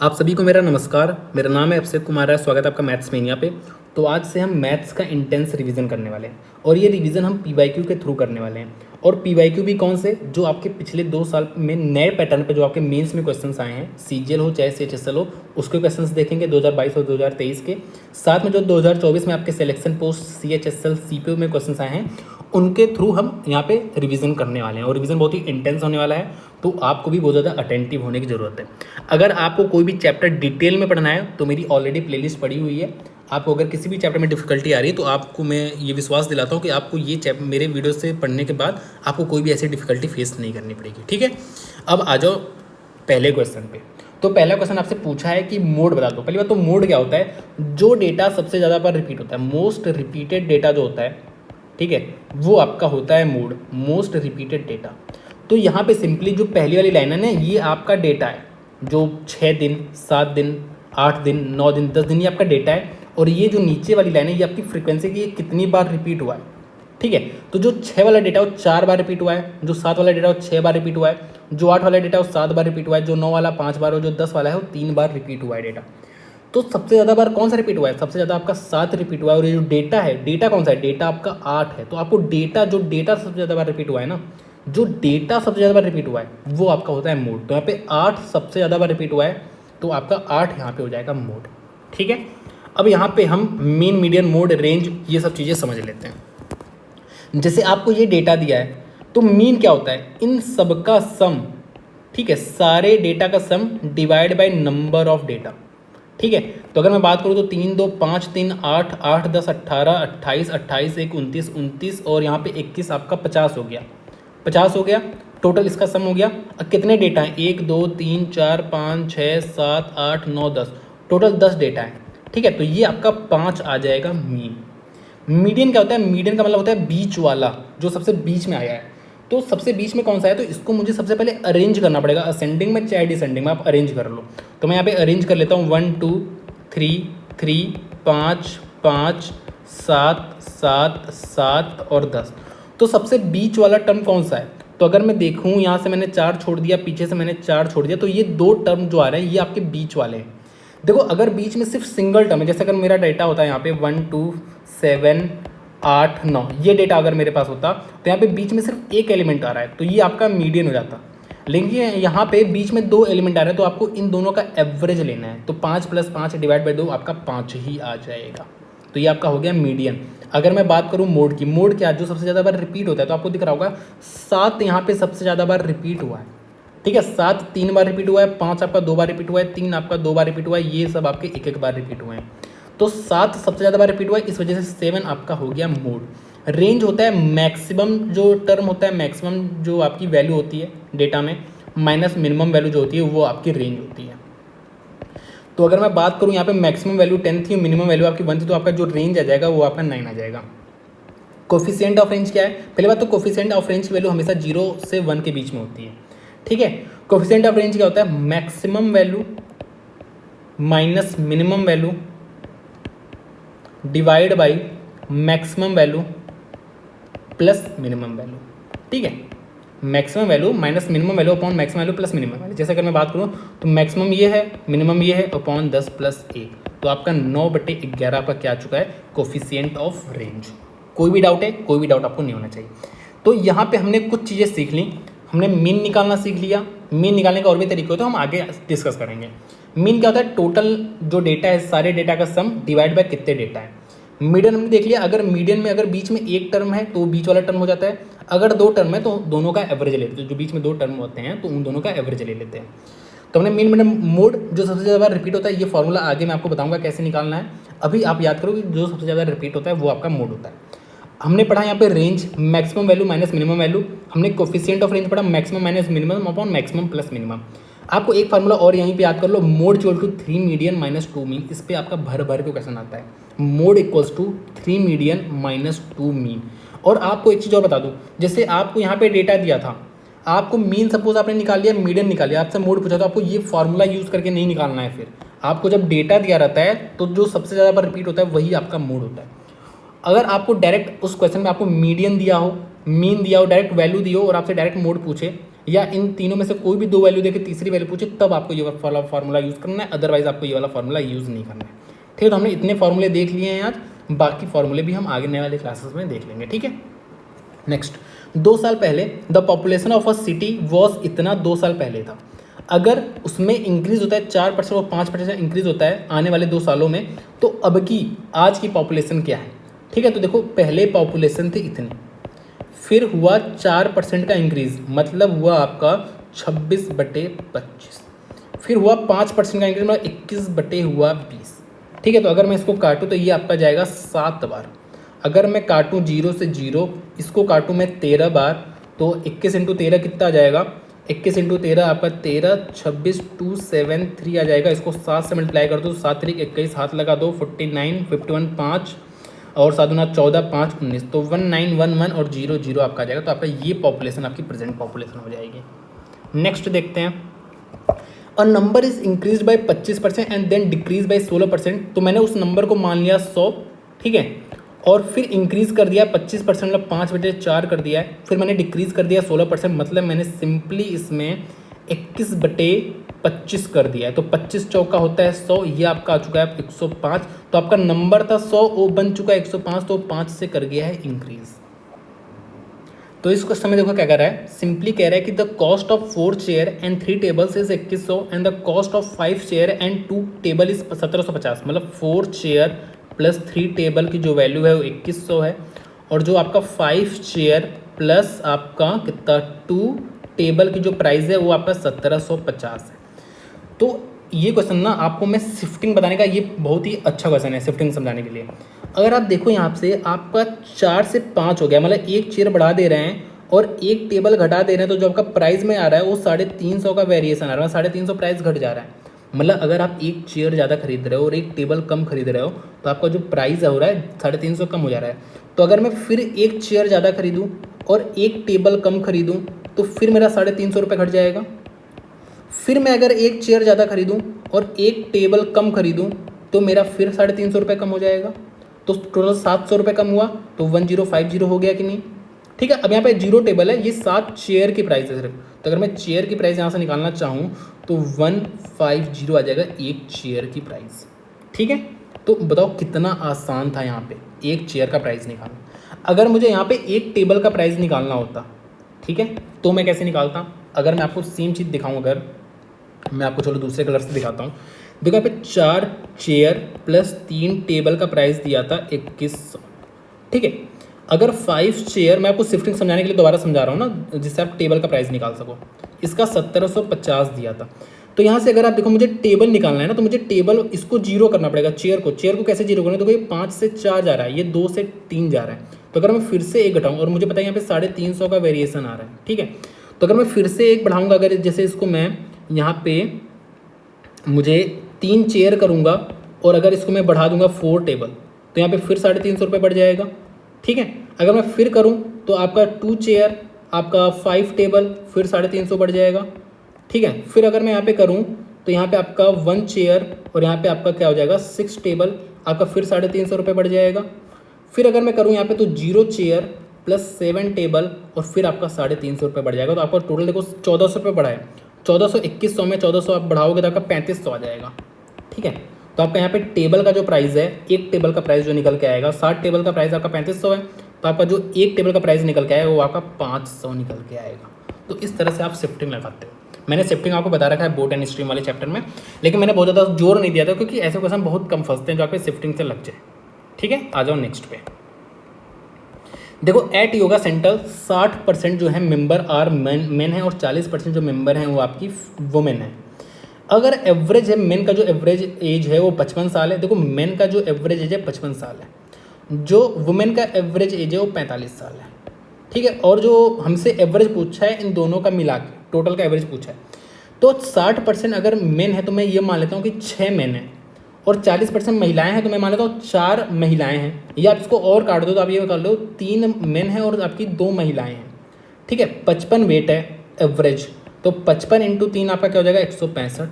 आप सभी को मेरा नमस्कार। मेरा नाम है अभिषेक कुमार है। स्वागत है आपका मैथ्स मेनिया पे। तो आज से हम मैथ्स का इंटेंस रिवीजन करने वाले हैं और ये रिवीजन हम पीवाईक्यू के थ्रू करने वाले हैं। और पीवाईक्यू भी कौन से, जो आपके पिछले 2 साल में नए पैटर्न पे जो आपके मेंस में क्वेश्चंस आए हैं, सीजीएल हो चाहे सीएचएसएल हो, उसके क्वेश्चंस देखेंगे 2022 और 2023 के। साथ में जो 2024 में आपके सिलेक्शन पोस्ट सीएचएसएल सीपीओ में क्वेश्चंस आए हैं, उनके थ्रू हम यहाँ पे रिवीजन करने वाले हैं और रिवीजन बहुत ही इंटेंस होने वाला है। तो आपको भी बहुत ज़्यादा अटेंटिव होने की ज़रूरत है। अगर आपको कोई भी चैप्टर डिटेल में पढ़ना है तो मेरी ऑलरेडी प्लेलिस्ट पड़ी हुई है। आपको अगर किसी भी चैप्टर में डिफिकल्टी आ रही है तो आपको मैं ये विश्वास दिलाता हूँ कि आपको ये चैप्टर मेरे वीडियो से पढ़ने के बाद आपको कोई भी ऐसी डिफिकल्टी फेस नहीं करनी पड़ेगी। ठीक है, अब आ जाओ पहले क्वेश्चन पे। तो पहला क्वेश्चन आपसे पूछा है कि मोड बता दो। पहली बात तो मोड क्या होता है? जो डेटा सबसे ज़्यादा बार रिपीट होता है, मोस्ट रिपीटेड डेटा जो होता है, ठीक है, वो आपका होता है मोड, मोस्ट रिपीटेड डेटा। तो यहाँ पे सिंपली जो पहली वाली लाइन है ना, ये आपका डेटा है जो 6 दिन, 7 दिन, 8 दिन, 9 दिन, 10 दिन, ये आपका डेटा है। और ये जो नीचे वाली लाइन है, ये आपकी फ्रीक्वेंसी की, ये कितनी बार रिपीट हुआ है। ठीक है, तो जो 6 वाला डेटा है वो 4 बार रिपीट हुआ है, जो 7 वाला डेटा है वो 6 बार रिपीट हुआ है, जो 8 वाला डेटा है वो 7 बार रिपीट हुआ है, जो 9 वाला 5 बार और जो 10 वाला है वो 3 बार रिपीट हुआ है डेटा। तो सबसे ज़्यादा बार कौन सा रिपीट हुआ है? सबसे ज़्यादा आपका 7 रिपीट हुआ है। और ये जो डेटा है, डेटा कौन सा है? डेटा आपका 8 है। तो आपको डेटा, जो डेटा सबसे ज़्यादा बार रिपीट हुआ है ना, जो डेटा सबसे ज़्यादा बार रिपीट हुआ है वो आपका होता है मोड। तो यहाँ पे 8 सबसे ज़्यादा बार रिपीट हुआ है, तो आपका 8 यहाँ पे हो जाएगा मोड। ठीक है, अब यहाँ पे हम मीन, मीडियन, मोड, रेंज, ये सब चीज़ें समझ लेते हैं। जैसे आपको ये डेटा दिया है, तो मीन क्या होता है? इन सब का सम। ठीक है, सारे डेटा का sum divide by number of data. ठीक है, तो अगर मैं बात करूँ तो 3 2 5 3 8 8 10 18 28 28 1 29 29 और यहाँ पे 21 आपका 50 हो गया। 50 हो गया टोटल, इसका सम हो गया। अब कितने डेटा हैं? 1 2 3 4 5 6 7 8 9 10, टोटल 10 डेटा है। ठीक है, तो ये आपका 5 आ जाएगा मीन। मीडियन क्या होता है? मीडियन का मतलब होता है बीच वाला, जो सबसे बीच में आया है। तो सबसे बीच में कौन सा है? तो इसको मुझे सबसे पहले अरेंज करना पड़ेगा, असेंडिंग में चाहे डिसेंडिंग में, आप अरेंज कर लो। तो मैं यहाँ पे अरेंज कर लेता हूँ 1 2 3 3 5 5 7 7 7 और 10। तो सबसे बीच वाला टर्म कौन सा है? तो अगर मैं देखूँ, यहाँ से मैंने 4 छोड़ दिया, पीछे से मैंने 4 छोड़ दिया, तो ये 2 टर्म जो आ रहे हैं ये आपके बीच वाले हैं। देखो, अगर बीच में सिर्फ सिंगल टर्म है, जैसे अगर मेरा डेटा होता है यहाँ पे 1 2 7 8 9, ये डेटा अगर मेरे पास होता तो यहाँ पे बीच में सिर्फ एक एलिमेंट आ रहा है, तो ये आपका मीडियन हो जाता। लेकिन यहाँ पे बीच में 2 एलिमेंट आ रहे हैं, तो आपको इन दोनों का एवरेज लेना है। तो 5 + 5 डिवाइड बाई 2 आपका 5 ही आ जाएगा। तो ये आपका हो गया मीडियन। अगर मैं बात करूँ मोड की, मोड क्या, जो सबसे ज़्यादा बार रिपीट होता है, तो आपको दिख रहा होगा 7 यहाँ पे सबसे ज़्यादा बार रिपीट हुआ है। ठीक है, 7 3 बार रिपीट हुआ है, 5 आपका 2 बार रिपीट हुआ है, 3 आपका 2 बार रिपीट हुआ है, ये सब आपके 1 1 बार रिपीट हुए हैं। तो 7 सबसे ज़्यादा बार रिपीट हुआ है, इस वजह से 7 आपका हो गया मोड। रेंज होता है मैक्सिमम जो टर्म होता है, मैक्सिमम जो आपकी वैल्यू होती है डेटा में, माइनस मिनिमम वैल्यू जो होती है, वो आपकी रेंज होती है। तो अगर मैं बात करूँ यहाँ पे मैक्सिमम वैल्यू 10 थी, मिनिमम वैल्यू आपकी 1 थी, तो आपका जो रेंज आ जाएगा वो आपका 9 आ जाएगा। कोफिशिएंट ऑफ रेंज क्या है? पहली बात तो कोफिशिएंट ऑफ रेंज की वैल्यू हमेशा 0 से 1 के बीच में होती है। ठीक है, कोफिशिएंट ऑफ रेंज क्या होता है? Maximum value minus minimum value divide by maximum value plus minimum value. ठीक है, maximum value minus minimum value upon maximum value plus minimum value. जैसे अगर मैं बात करूँ तो मैक्सिमम ये है, मिनिमम ये है, अपॉन 10 + 1, तो आपका 9/11 आपका क्या आ चुका है? Coefficient of range. कोई भी डाउट है? कोई भी डाउट आपको नहीं होना चाहिए। तो यहाँ पे हमने कुछ चीज़ें सीख ली। हमने मीन निकालना सीख लिया। मीन निकालने का और भी तरीके होते हैं, हम आगे डिस्कस करेंगे। मीन क्या होता है? टोटल जो डेटा है, सारे डेटा का सम डिवाइड बाय कितने डेटा है। मीडियन हमने देख लिया, अगर मीडियन में अगर बीच में एक टर्म है तो बीच वाला टर्म हो जाता है, अगर 2 टर्म है तो दोनों का एवरेज लेते हैं। जो बीच में 2 टर्म होते हैं तो उन दोनों का एवरेज ले लेते हैं। तो हमने मीन, मीडियन, मोड, जो सबसे ज़्यादा बार रिपीट होता है, ये फॉर्मूला आगे मैं आपको बताऊंगा कैसे निकालना है। अभी आप याद करो कि जो सबसे ज़्यादा रिपीट होता है वो आपका मोड होता है। हमने पढ़ा यहाँ पे range, maximum value minus minimum value. हमने कोफिशिएंट ऑफ रेंज पढ़ा, maximum minus minimum upon maximum plus minimum. आपको एक फार्मूला और यहीं पे याद कर लो, mode equal to 3 median minus 2 mean. इस पर आपका भर भर के क्वेश्चन आता है। Mode equals to 3 median minus 2 mean. और आपको एक चीज़ और बता दूँ, जैसे आपको यहाँ पे डेटा दिया था, आपको मीन सपोज आपने निकाल लिया, मीडियन निकाल लिया, आपसे मोड पूछा, तो आपको ये फार्मूला यूज़ करके नहीं निकालना है। फिर आपको जब डेटा दिया रहता है तो जो सबसे ज़्यादा बार रिपीट होता है वही आपका मोड होता है। अगर आपको डायरेक्ट उस क्वेश्चन में आपको मीडियन दिया हो, मीन दिया हो, डायरेक्ट वैल्यू दी हो और आपसे डायरेक्ट मोड पूछे, या इन तीनों में से कोई भी 2 वैल्यू देके तीसरी वैल्यू पूछे तब आपको ये वाला फार्मूला यूज़ करना है, अदरवाइज आपको ये वाला फार्मूला यूज़ नहीं करना है। ठीक है, तो हमने इतने फार्मूले देख लिए हैं आज, बाकी फार्मूले भी हम आगे नए वाले क्लासेस में देख लेंगे। ठीक है, नेक्स्ट 2 साल पहले the population of a city was इतना 2 साल पहले था। अगर उसमें इंक्रीज होता है 4% और 5% इंक्रीज होता है आने वाले 2 सालों में, तो अब की आज की पॉपुलेशन क्या है। ठीक है, तो देखो पहले पॉपुलेशन थे इतने, फिर हुआ 4% का इंक्रीज, मतलब हुआ आपका 26/25, फिर हुआ 5% का इंक्रीज, मतलब 21/20। ठीक है, तो अगर मैं इसको काटूँ तो ये आपका जाएगा 7 बार। अगर मैं काटूँ 0 से 0, इसको काटूँ मैं 13 बार, तो 21 × 13 कितना आ जाएगा, 21 × 13 आपका 13, 26, 273 आ जाएगा। इसको 7 से मल्टीप्लाई कर दो, 7 × 21, हाथ लगा दो, 49, 51, 5 और 7 × 14, 5, 19, तो 1911 और 00 आपका आ जाएगा। तो आपका ये पॉपुलेशन आपकी प्रेजेंट पॉपुलेशन हो जाएगी। नेक्स्ट देखते हैं, a number is increase by 25% and then decrease by 16%। तो मैंने उस नंबर को मान लिया 100, ठीक है, और फिर इंक्रीज कर दिया 25%, मतलब 5/4 कर दिया है, फिर मैंने डिक्रीज कर दिया 16%, मतलब मैंने सिंपली इसमें 21/25 कर दिया है। तो 25 चौका होता है 100, ये आपका आ चुका है 105। तो आपका नंबर था 100, वो बन चुका है 105, तो 5 से कर गया है इंक्रीज। तो इस क्वेश्चन में देखो क्या कर रहा है, सिंपली कह रहा है कि the cost of 4 chair and 3 tables is 2100 and the cost of 5 chair and 2 table is 1750। मतलब 4 चेयर प्लस 3 टेबल की जो वैल्यू है वो 2100 है, और जो आपका 5 चेयर प्लस आपका कितना 2 टेबल की जो प्राइस है वो आपका 1750 है। तो ये क्वेश्चन ना आपको मैं शिफ्टिंग बताने का, ये बहुत ही अच्छा क्वेश्चन है शिफ्टिंग समझाने के लिए। अगर आप देखो यहाँ से आपका 4 से 5 हो गया, मतलब एक चेयर बढ़ा दे रहे हैं और एक टेबल घटा दे रहे हैं, तो जो आपका प्राइस में आ रहा है वो 350 का वेरिएशन आ रहा है, 350 प्राइस घट जा रहा है। मतलब अगर आप एक चेयर ज़्यादा खरीद रहे हो और एक टेबल कम खरीद रहे हो, तो आपका जो प्राइस हो रहा है 350 कम हो जा रहा है। तो अगर मैं फिर एक चेयर ज़्यादा खरीदूँ और एक टेबल कम खरीदूँ, तो फिर मेरा 350 रुपये घट जाएगा। फिर मैं अगर एक चेयर ज़्यादा खरीदूँ और एक टेबल कम खरीदूँ, तो मेरा फिर 350 रुपये कम हो जाएगा। तो टोटल 700 रुपये कम हुआ, तो 1050 हो गया कि नहीं। ठीक है, अब यहाँ पे 0 टेबल है, ये 7 चेयर की प्राइस है सिर्फ। तो अगर मैं चेयर की प्राइस यहाँ से निकालना चाहूँ तो 150 आ जाएगा एक चेयर की प्राइस। ठीक है, तो बताओ कितना आसान था यहाँ पे एक चेयर का प्राइस निकालना। अगर मुझे यहाँ पे एक टेबल का प्राइस निकालना होता, ठीक है, तो मैं कैसे निकालता। अगर मैं आपको सेम चीज़ दिखाऊँ, अगर मैं आपको चलो दूसरे कलर से दिखाता हूँ। देखो यहाँ पे 4 चेयर प्लस 3 टेबल का प्राइस दिया था 2100। ठीक है, अगर 5 चेयर, मैं आपको शिफ्टिंग समझाने के लिए दोबारा समझा रहा हूँ ना, जिससे आप टेबल का प्राइस निकाल सको, इसका 1750 दिया था। तो यहाँ से अगर आप देखो मुझे टेबल निकालना है ना, तो मुझे टेबल इसको 0 करना पड़ेगा। चेयर को कैसे 0 करना है, तो ये 5 से 4 जा रहा है, ये 2 से 3 जा रहा है। तो अगर मैं फिर से 1 घटाऊँ, और मुझे पता है यहाँ पे 350 का वेरिएशन आ रहा है, ठीक है, तो अगर मैं फिर से 1 बढ़ाऊँगा, अगर जैसे इसको मैं यहाँ पे मुझे 3 चेयर करूँगा और अगर इसको मैं बढ़ा दूंगा 4 टेबल, तो यहाँ पे फिर 350 रुपये बढ़ जाएगा। ठीक है, अगर मैं फिर करूँ तो आपका 2 चेयर, आपका 5 टेबल, फिर 350 बढ़ जाएगा। ठीक है, फिर अगर मैं यहाँ पे करूँ तो यहाँ पे आपका 1 चेयर और यहाँ पे आपका क्या हो जाएगा 6 टेबल, आपका फिर 350 रुपये बढ़ जाएगा। फिर अगर मैं करूँ यहाँ पे तो 0 चेयर प्लस 7 टेबल और फिर आपका 350 रुपये बढ़ जाएगा। तो आपका टोटल देखो 1400 रुपये बढ़ा है। 1400 2100 में 1400 आप बढ़ाओगे तो आपका 3500 आ जाएगा। ठीक है, तो आपका यहाँ पे टेबल का जो प्राइस है, एक टेबल का प्राइस जो निकल के आएगा, 60 टेबल का प्राइस आपका 3500 है, तो आपका जो एक टेबल का प्राइस निकल के आएगा वो आपका 500 निकल के आएगा। तो इस तरह से आप शिफ्टिंग लगाते हो। मैंने शिफ्टिंग आपको बता रखा है बोट एंड स्ट्रीम वाले चैप्टर में, लेकिन मैंने बहुत ज़्यादा जोर नहीं दिया था क्योंकि ऐसे क्वेश्चन बहुत कम फंसते हैं जो आपके शिफ्टिंग से लग जाए। ठीक है, आ जाओ नेक्स्ट पे। देखो एट योगा सेंटर 60% जो है मेंबर आर मेन है और 40% जो मेंबर हैं वो आपकी वुमेन है। अगर एवरेज है, मेन का जो एवरेज एज है वो 55 साल है। देखो मेन का जो एवरेज एज है 55 साल है, जो वुमेन का एवरेज एज है वो 45 साल है। ठीक है, और जो हमसे एवरेज पूछा है इन दोनों का मिला के टोटल का एवरेज पूछा है, तो 60% अगर मेन है तो मैं ये मान लेता हूँ कि 6 मेन है और 40% महिलाएं हैं, तो मैं मान लेता हूँ 4 महिलाएं हैं। या आप इसको और काट दो तो आप ये कर लो 3 मेन है और आपकी 2 महिलाएं हैं। ठीक है, 55 वेट है एवरेज, तो 55 × 3 आपका क्या हो जाएगा 165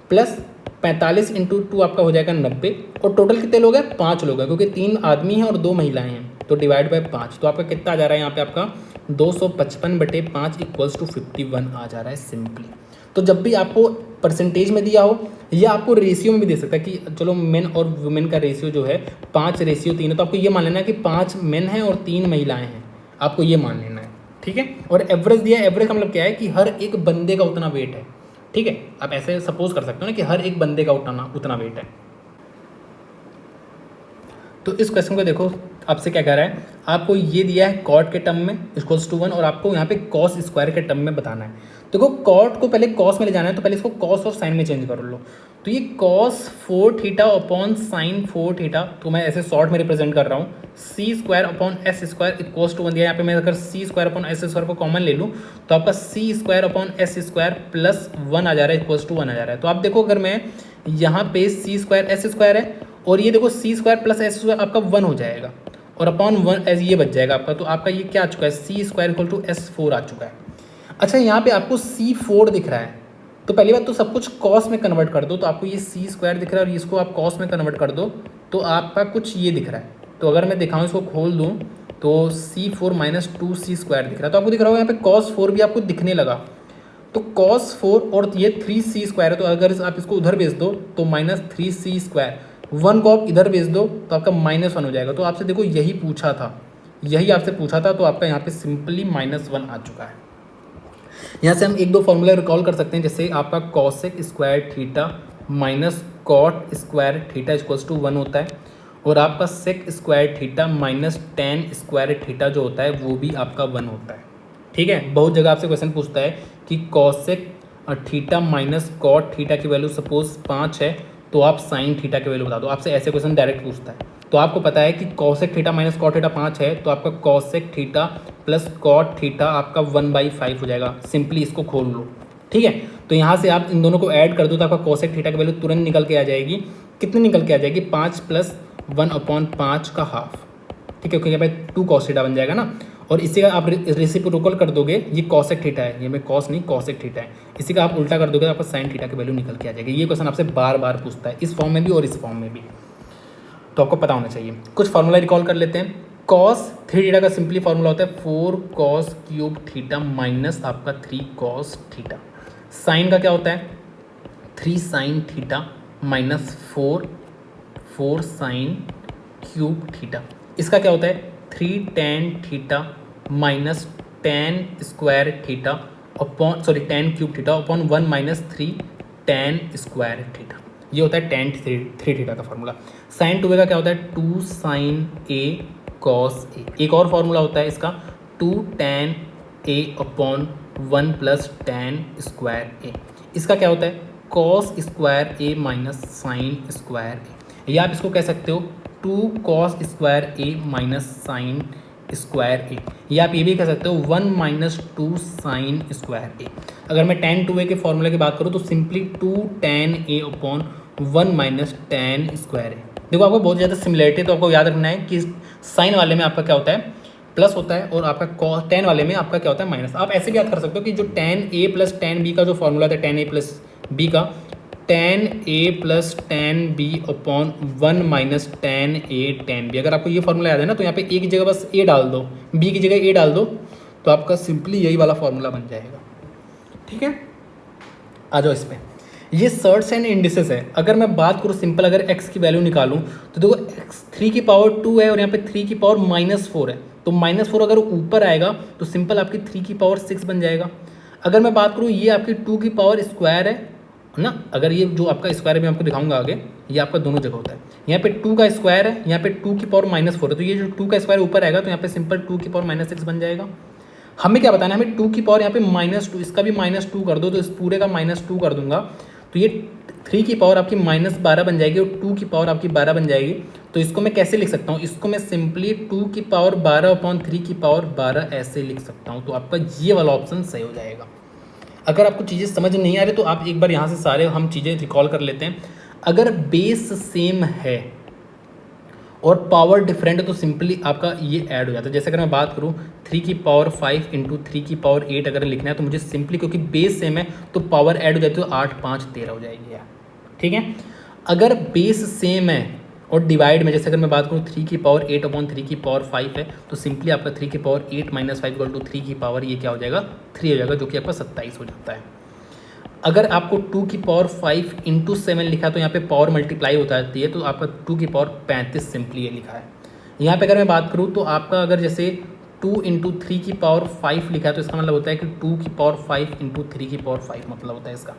प्लस 45 × 2 आपका हो जाएगा 90, और टोटल कितने लोग हैं 5 लोग हैं, क्योंकि 3 आदमी हैं और 2 महिलाएं हैं। तो डिवाइड बाय 5, तो आपका कितना आ जा रहा है यहाँ पे आपका 255/5 इक्वल्स टू 51 आ जा रहा है सिंपली। तो जब भी आपको परसेंटेज में दिया हो या आपको रेशियो में भी दे सकता है कि चलो मेन और वुमेन का रेशियो जो है 5:3 है, तो आपको ये मान लेना है कि 5 मेन हैं और 3 महिलाएं हैं, आपको ये मान लेना है, ठीक है। और एवरेज दिया है, एवरेज का मतलब क्या है कि हर एक बंदे का उतना वेट है, ठीक है। आप ऐसे सपोज कर सकते हो ना कि हर एक बंदे का उतना वेट है। तो इस क्वेश्चन को देखो आपसे क्या कह रहा है, आपको ये दिया है कॉट के टर्म में इक्वल्स टू 1 और आपको यहाँ पे कॉस स्क्वायर के टर्म में बताना है। देखो कॉट को पहले कॉस में ले जाना है, तो पहले इसको कॉस और साइन में चेंज कर लो। तो ये कॉस 4θ अपॉन साइन 4θ, तो मैं ऐसे शॉर्ट में रिप्रेजेंट कर रहा हूँ, c² upon s² equals to 1 दिया। यहाँ पे मैं अगर c² अपॉन s² को कॉमन ले लूँ तो आपका c² अपॉन s² प्लस 1 आ जा रहा है इक्वल्स टू 1 आ जा रहा है। तो आप देखो अगर मैं यहाँ पे c² s² है और ये देखो c² प्लस s² आपका 1 हो जाएगा और अपॉन 1 एज ये बच जाएगा आपका। तो आपका ये क्या आ चुका है, c² इक्वल टू s4 आ चुका है। अच्छा यहाँ पे आपको c4 दिख रहा है, तो पहली बात तो सब कुछ कॉस में कन्वर्ट कर दो, तो आपको ये c² दिख रहा है और इसको आप कॉस में कन्वर्ट कर दो तो आपका कुछ ये दिख रहा है। तो अगर मैं दिखाऊँ इसको खोल दूँ तो c4 माइनस 2c² दिख रहा है। तो आपको दिख रहा होगा यहाँ पे cos 4 भी आपको दिखने लगा, तो cos 4 और ये 3c² है, तो अगर आप इसको उधर भेज दो तो माइनस 3c², 1 को आप इधर भेज दो तो आपका -1 हो जाएगा। तो आपसे देखो यही पूछा था, यही आपसे पूछा था, तो आपका यहाँ पे सिंपली -1 आ चुका है। यहाँ से हम एक दो फॉर्मूला रिकॉल कर सकते हैं, जैसे आपका cosec square theta minus cot square theta equals to 1 होता है और आपका sec square theta minus tan square theta जो होता है वो भी आपका 1 होता है, ठीक है। बहुत जगह आपसे क्वेश्चन पूछता है कि cosec theta minus cot theta की वैल्यू सपोज 5 है तो आप साइन थीटा की वैल्यू बता दो, आपसे ऐसे क्वेश्चन डायरेक्ट पूछता है। तो आपको पता है कि cosec theta minus cot theta 5 है, तो आपका cosec theta plus cot theta आपका 1/5 हो जाएगा। सिंपली इसको खोल लो, ठीक है। तो यहाँ से आप इन दोनों को ऐड कर दो तो आपका cosec थीटा की वैल्यू तुरंत निकल के आ जाएगी। कितनी निकल के आ जाएगी, 5 + 1/5 का हाफ, ठीक है, क्योंकि यहाँ पे 2 cos थीटा बन जाएगा ना। और इसी का आप रेसिप्रोकल कर दोगे, ये cosec थीटा है, ये में cos नहीं cosec थीटा है, इसी का आप उल्टा कर दोगे तो आपका sin थीटा की वैल्यू निकल के आ जाएगी। ये क्वेश्चन आपसे बार बार पूछता है, इस फॉर्म में भी और इस फॉर्म में भी, तो आपको पता होना चाहिए। कुछ फार्मूला रिकॉल कर लेते हैं। cos 3θ का सिंपली फार्मूला होता है 4cos³ माइनस आपका 3cos थीटा। साइन का क्या होता है, 3sin θ माइनस 4sin³ इसका क्या होता है 3tan θ minus tan² θ upon tan³ θ upon 1 minus 3tan² θ। ये होता है tan 3θ का फार्मूला। sin 2a का क्या होता है 2sin a cos a। एक और फार्मूला होता है इसका 2tan a upon 1 plus tan² a। इसका क्या होता है cos² a minus sin² a। या आप इसको कह सकते हो 2cos² a minus sin² a, या आप ये भी कह सकते हो 1 माइनस 2sin² a। अगर मैं tan 2a के फॉर्मूले की बात करूँ तो simply 2tan a upon 1 minus tan² a। देखो आपको बहुत ज़्यादा सिमिलरिटी, तो आपको याद रखना है कि साइन वाले में आपका क्या होता है प्लस होता है और आपका tan वाले में आपका क्या होता है माइनस। आप ऐसे भी याद कर सकते हो कि जो tan a plus tan b का जो फॉर्मूला था tan a प्लस b का, tan a plus tan b upon 1 minus tan a tan b। अगर आपको ये फॉर्मूला याद है ना तो यहाँ पे a की जगह बस a डाल दो, b की जगह a डाल दो, तो आपका सिंपली यही वाला फॉर्मूला बन जाएगा, ठीक है। आ जाओ इस पर, ये सर्ट्स एंड इंडिसेस है। अगर मैं बात करूँ सिंपल, अगर x की वैल्यू निकालूँ तो देखो x 3 की पावर 2 है और यहाँ पे 3 की पावर -4 है, तो -4 अगर ऊपर आएगा तो सिंपल आपकी 3 की पावर 6 बन जाएगा। अगर मैं बात करूँ ये आपकी 2 की पावर स्क्वायर है ना, अगर ये जो आपका स्क्वायर है मैं आपको दिखाऊंगा आगे, ये आपका दोनों जगह होता है। यहाँ पे 2 का स्क्वायर है, यहाँ पे 2 की पावर -4 है, तो ये जो 2 का स्क्वायर ऊपर आएगा तो यहाँ पे सिंपल 2 की पावर -6 बन जाएगा। हमें क्या बताना है, हमें 2 की पावर यहाँ पे -2, इसका भी -2 कर दो तो इस पूरे का -2 कर दूंगा, तो ये 3 की पावर आपकी -12 बन जाएगी और 2 की पावर आपकी 12 बन जाएगी। तो इसको मैं कैसे लिख सकता हूँ, इसको मैं सिंपली 2 की पावर 12 अपॉन 3 की पावर 12 ऐसे लिख सकता हूँ। तो आपका ये वाला ऑप्शन सही हो जाएगा। अगर आपको चीज़ें समझ नहीं आ रही तो आप एक बार यहाँ से सारे हम चीज़ें रिकॉल कर लेते हैं। अगर बेस सेम है और पावर डिफरेंट है तो सिंपली आपका ये ऐड हो जाता है। जैसे अगर मैं बात करूँ 3 की पावर 5 इंटू 3 की पावर 8 अगर लिखना है तो मुझे सिंपली, क्योंकि बेस सेम है तो पावर ऐड हो जाती है, तो 8 5 13 हो जाएगी यार, ठीक है। अगर बेस सेम है और डिवाइड में जैसे अगर मैं बात करूँ 3 की पावर 8 अपॉन 3 की पावर 5 है, तो सिंपली आपका 3 की पावर 8 माइनस 5 इक्वल टू 3 की पावर ये क्या हो जाएगा 3 हो जाएगा, जो कि आपका 27 हो जाता है। अगर आपको 2 की पावर 5 इंटू 7 लिखा है तो यहाँ पे पावर मल्टीप्लाई होता जाती है, तो आपका 2 की पावर 35 सिंपली ये लिखा है। यहाँ पे अगर मैं बात करूँ तो आपका अगर जैसे 2 इंटू 3 की पावर 5 लिखा है तो इसका मतलब होता है कि 2 की पावर 5 इंटू 3 की पावर 5 मतलब होता है इसका।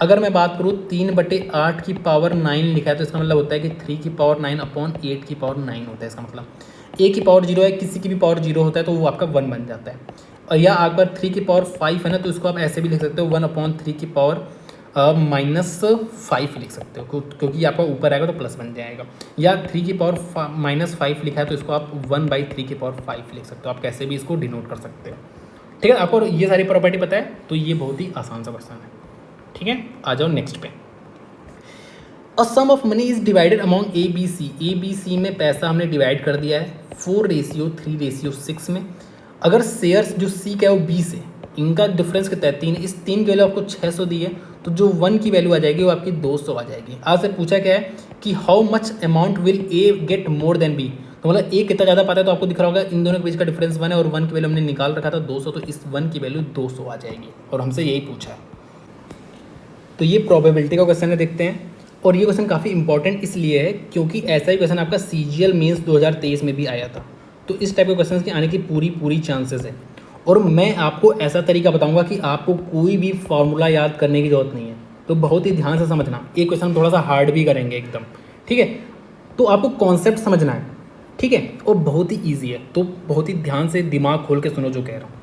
अगर मैं बात करूँ 3/8 की पावर 9 लिखा है तो इसका मतलब होता है कि 3 की पावर 9 अपॉन 8 की पावर 9 होता है इसका मतलब। ए की पावर 0 है, किसी की भी पावर 0 होता है तो वो आपका 1 बन जाता है। और या अगर 3 की पावर 5 है ना तो इसको आप ऐसे भी लिख सकते हो 1/3 की पावर -5 लिख सकते हो, क्योंकि आपका ऊपर आएगा तो प्लस बन जाएगा। या 3 की पावर -5 लिखा है तो इसको आप 1/3 की पावर 5 लिख सकते हो, आप कैसे भी इसको डिनोट कर सकते हो। ठीक है, आपको ये सारी प्रॉपर्टी पता है तो ये बहुत ही आसान सा क्वेश्चन है। ठीक है, आ जाओ नेक्स्ट पे। A sum of money is divided among ABC में पैसा हमने डिवाइड कर दिया है 4:3:6 में। अगर शेयर्स जो सी का है वो बी से, इनका डिफरेंस कितना है 3, इस 3 की वैल्यू आपको 600 दी है, तो जो 1 की वैल्यू आ जाएगी वो आपकी 200 आ जाएगी। आज से पूछा क्या है कि how much amount will A get more than B, तो मतलब ए कितना ज़्यादा पाता है, तो आपको दिख रहा होगा इन दोनों के बीच का डिफरेंस 1 है और 1 की वैल्यू हमने निकाल रखा था 200, तो इस 1 की वैल्यू 200 आ जाएगी और हमसे यही पूछा है। तो ये प्रोबेबिलिटी का क्वेश्चन है, देखते हैं। और ये क्वेश्चन काफ़ी इंपॉर्टेंट इसलिए है क्योंकि ऐसा ही क्वेश्चन आपका CGL मेंस 2023 में भी आया था, तो इस टाइप के क्वेश्चन के आने की पूरी चांसेस है। और मैं आपको ऐसा तरीका बताऊंगा कि आपको कोई भी फार्मूला याद करने की जरूरत नहीं है, तो बहुत ही ध्यान से समझना। एक क्वेश्चन थोड़ा सा हार्ड भी करेंगे एकदम, ठीक है, तो आपको कॉन्सेप्ट समझना है, ठीक है, और बहुत ही ईजी है, तो बहुत ही ध्यान से दिमाग खोल के सुनो जो कह रहा हूँ।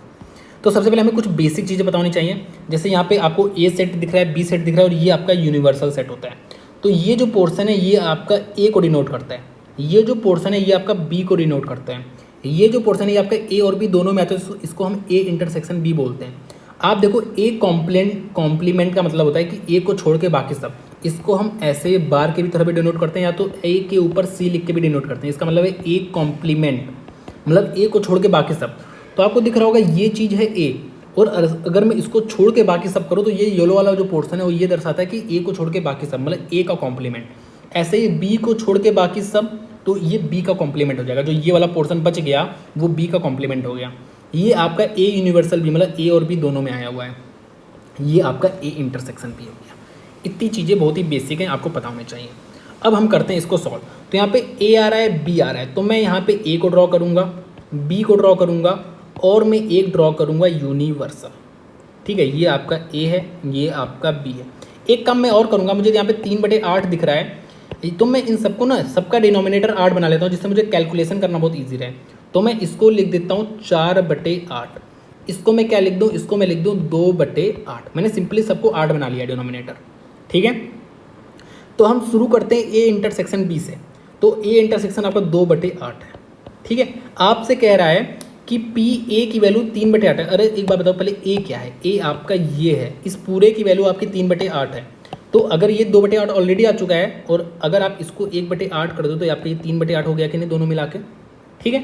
तो सबसे पहले हमें कुछ बेसिक चीज़ें बतानी चाहिए। जैसे यहाँ पे आपको ए सेट दिख रहा है, बी सेट दिख रहा है, और ये आपका यूनिवर्सल सेट होता है। तो ये जो पोर्शन है ये आपका ए को डिनोट करता है, ये जो पोर्शन है ये आपका बी को डिनोट करता है, ये जो पोर्शन है ये आपका ए और बी दोनों में आता है, इसको हम ए इंटरसेक्शन बी बोलते हैं। आप देखो ए कॉम्प्लीमेंट का मतलब होता है कि ए को छोड़ के बाकी सब, इसको हम ऐसे बार के भी तरह भी डिनोट करते हैं, या तो ए के ऊपर सी लिख के भी डिनोट करते हैं। इसका मतलब है ए कॉम्प्लीमेंट, मतलब ए को छोड़ के बाकी सब। तो आपको दिख रहा होगा ये चीज़ है ए, और अगर मैं इसको छोड़ के बाकी सब करूँ तो ये येलो वाला जो पोर्शन है वो ये दर्शाता है कि ए को छोड़ के बाकी सब, मतलब ए का कॉम्प्लीमेंट। ऐसे ही बी को छोड़ के बाकी सब, तो ये बी का कॉम्प्लीमेंट हो जाएगा। जो ये वाला पोर्शन बच गया वो बी का कॉम्प्लीमेंट हो गया। ये आपका ए यूनिवर्सल बी, मतलब ए और बी दोनों में आया हुआ है, ये आपका ए इंटरसेक्शन बी हो गया। इतनी चीज़ें बहुत ही बेसिक हैं, आपको पता होनी चाहिए। अब हम करते हैं इसको सॉल्व। तो यहाँ पे ए आ रहा है, बी आ रहा है, तो मैं यहाँ पे ए को ड्रॉ करूँगा, बी को ड्रॉ करूँगा, और मैं एक ड्रॉ करूँगा यूनिवर्सल। ठीक है, ये आपका ए है, ये आपका बी है। एक काम मैं और करूँगा, मुझे यहाँ पे 3/8 दिख रहा है, तो मैं इन सबको ना सबका डिनोमिनेटर 8 बना लेता हूँ, जिससे मुझे कैलकुलेशन करना बहुत ईजी रहे। तो मैं इसको लिख देता हूँ 4/8। इसको मैं क्या लिख दूँ, इसको मैं लिख दूँ 2/8। मैंने सिंपली सबको 8 बना लिया डिनोमिनेटर। ठीक है, तो हम शुरू करते हैं ए इंटरसेक्शन बी से। तो ए इंटरसेक्शन आपका 2/8 है। ठीक है, आपसे कह रहा है कि पी ए की वैल्यू 3/8 है। अरे एक बात बताओ पहले, ए क्या है? ए आपका ये है, इस पूरे की वैल्यू आपकी 3/8 है। तो अगर ये 2/8 ऑलरेडी आ चुका है, और अगर आप इसको 1/8 कर दो तो आपका ये 3/8 हो गया कि नहीं, दोनों मिला के। ठीक है,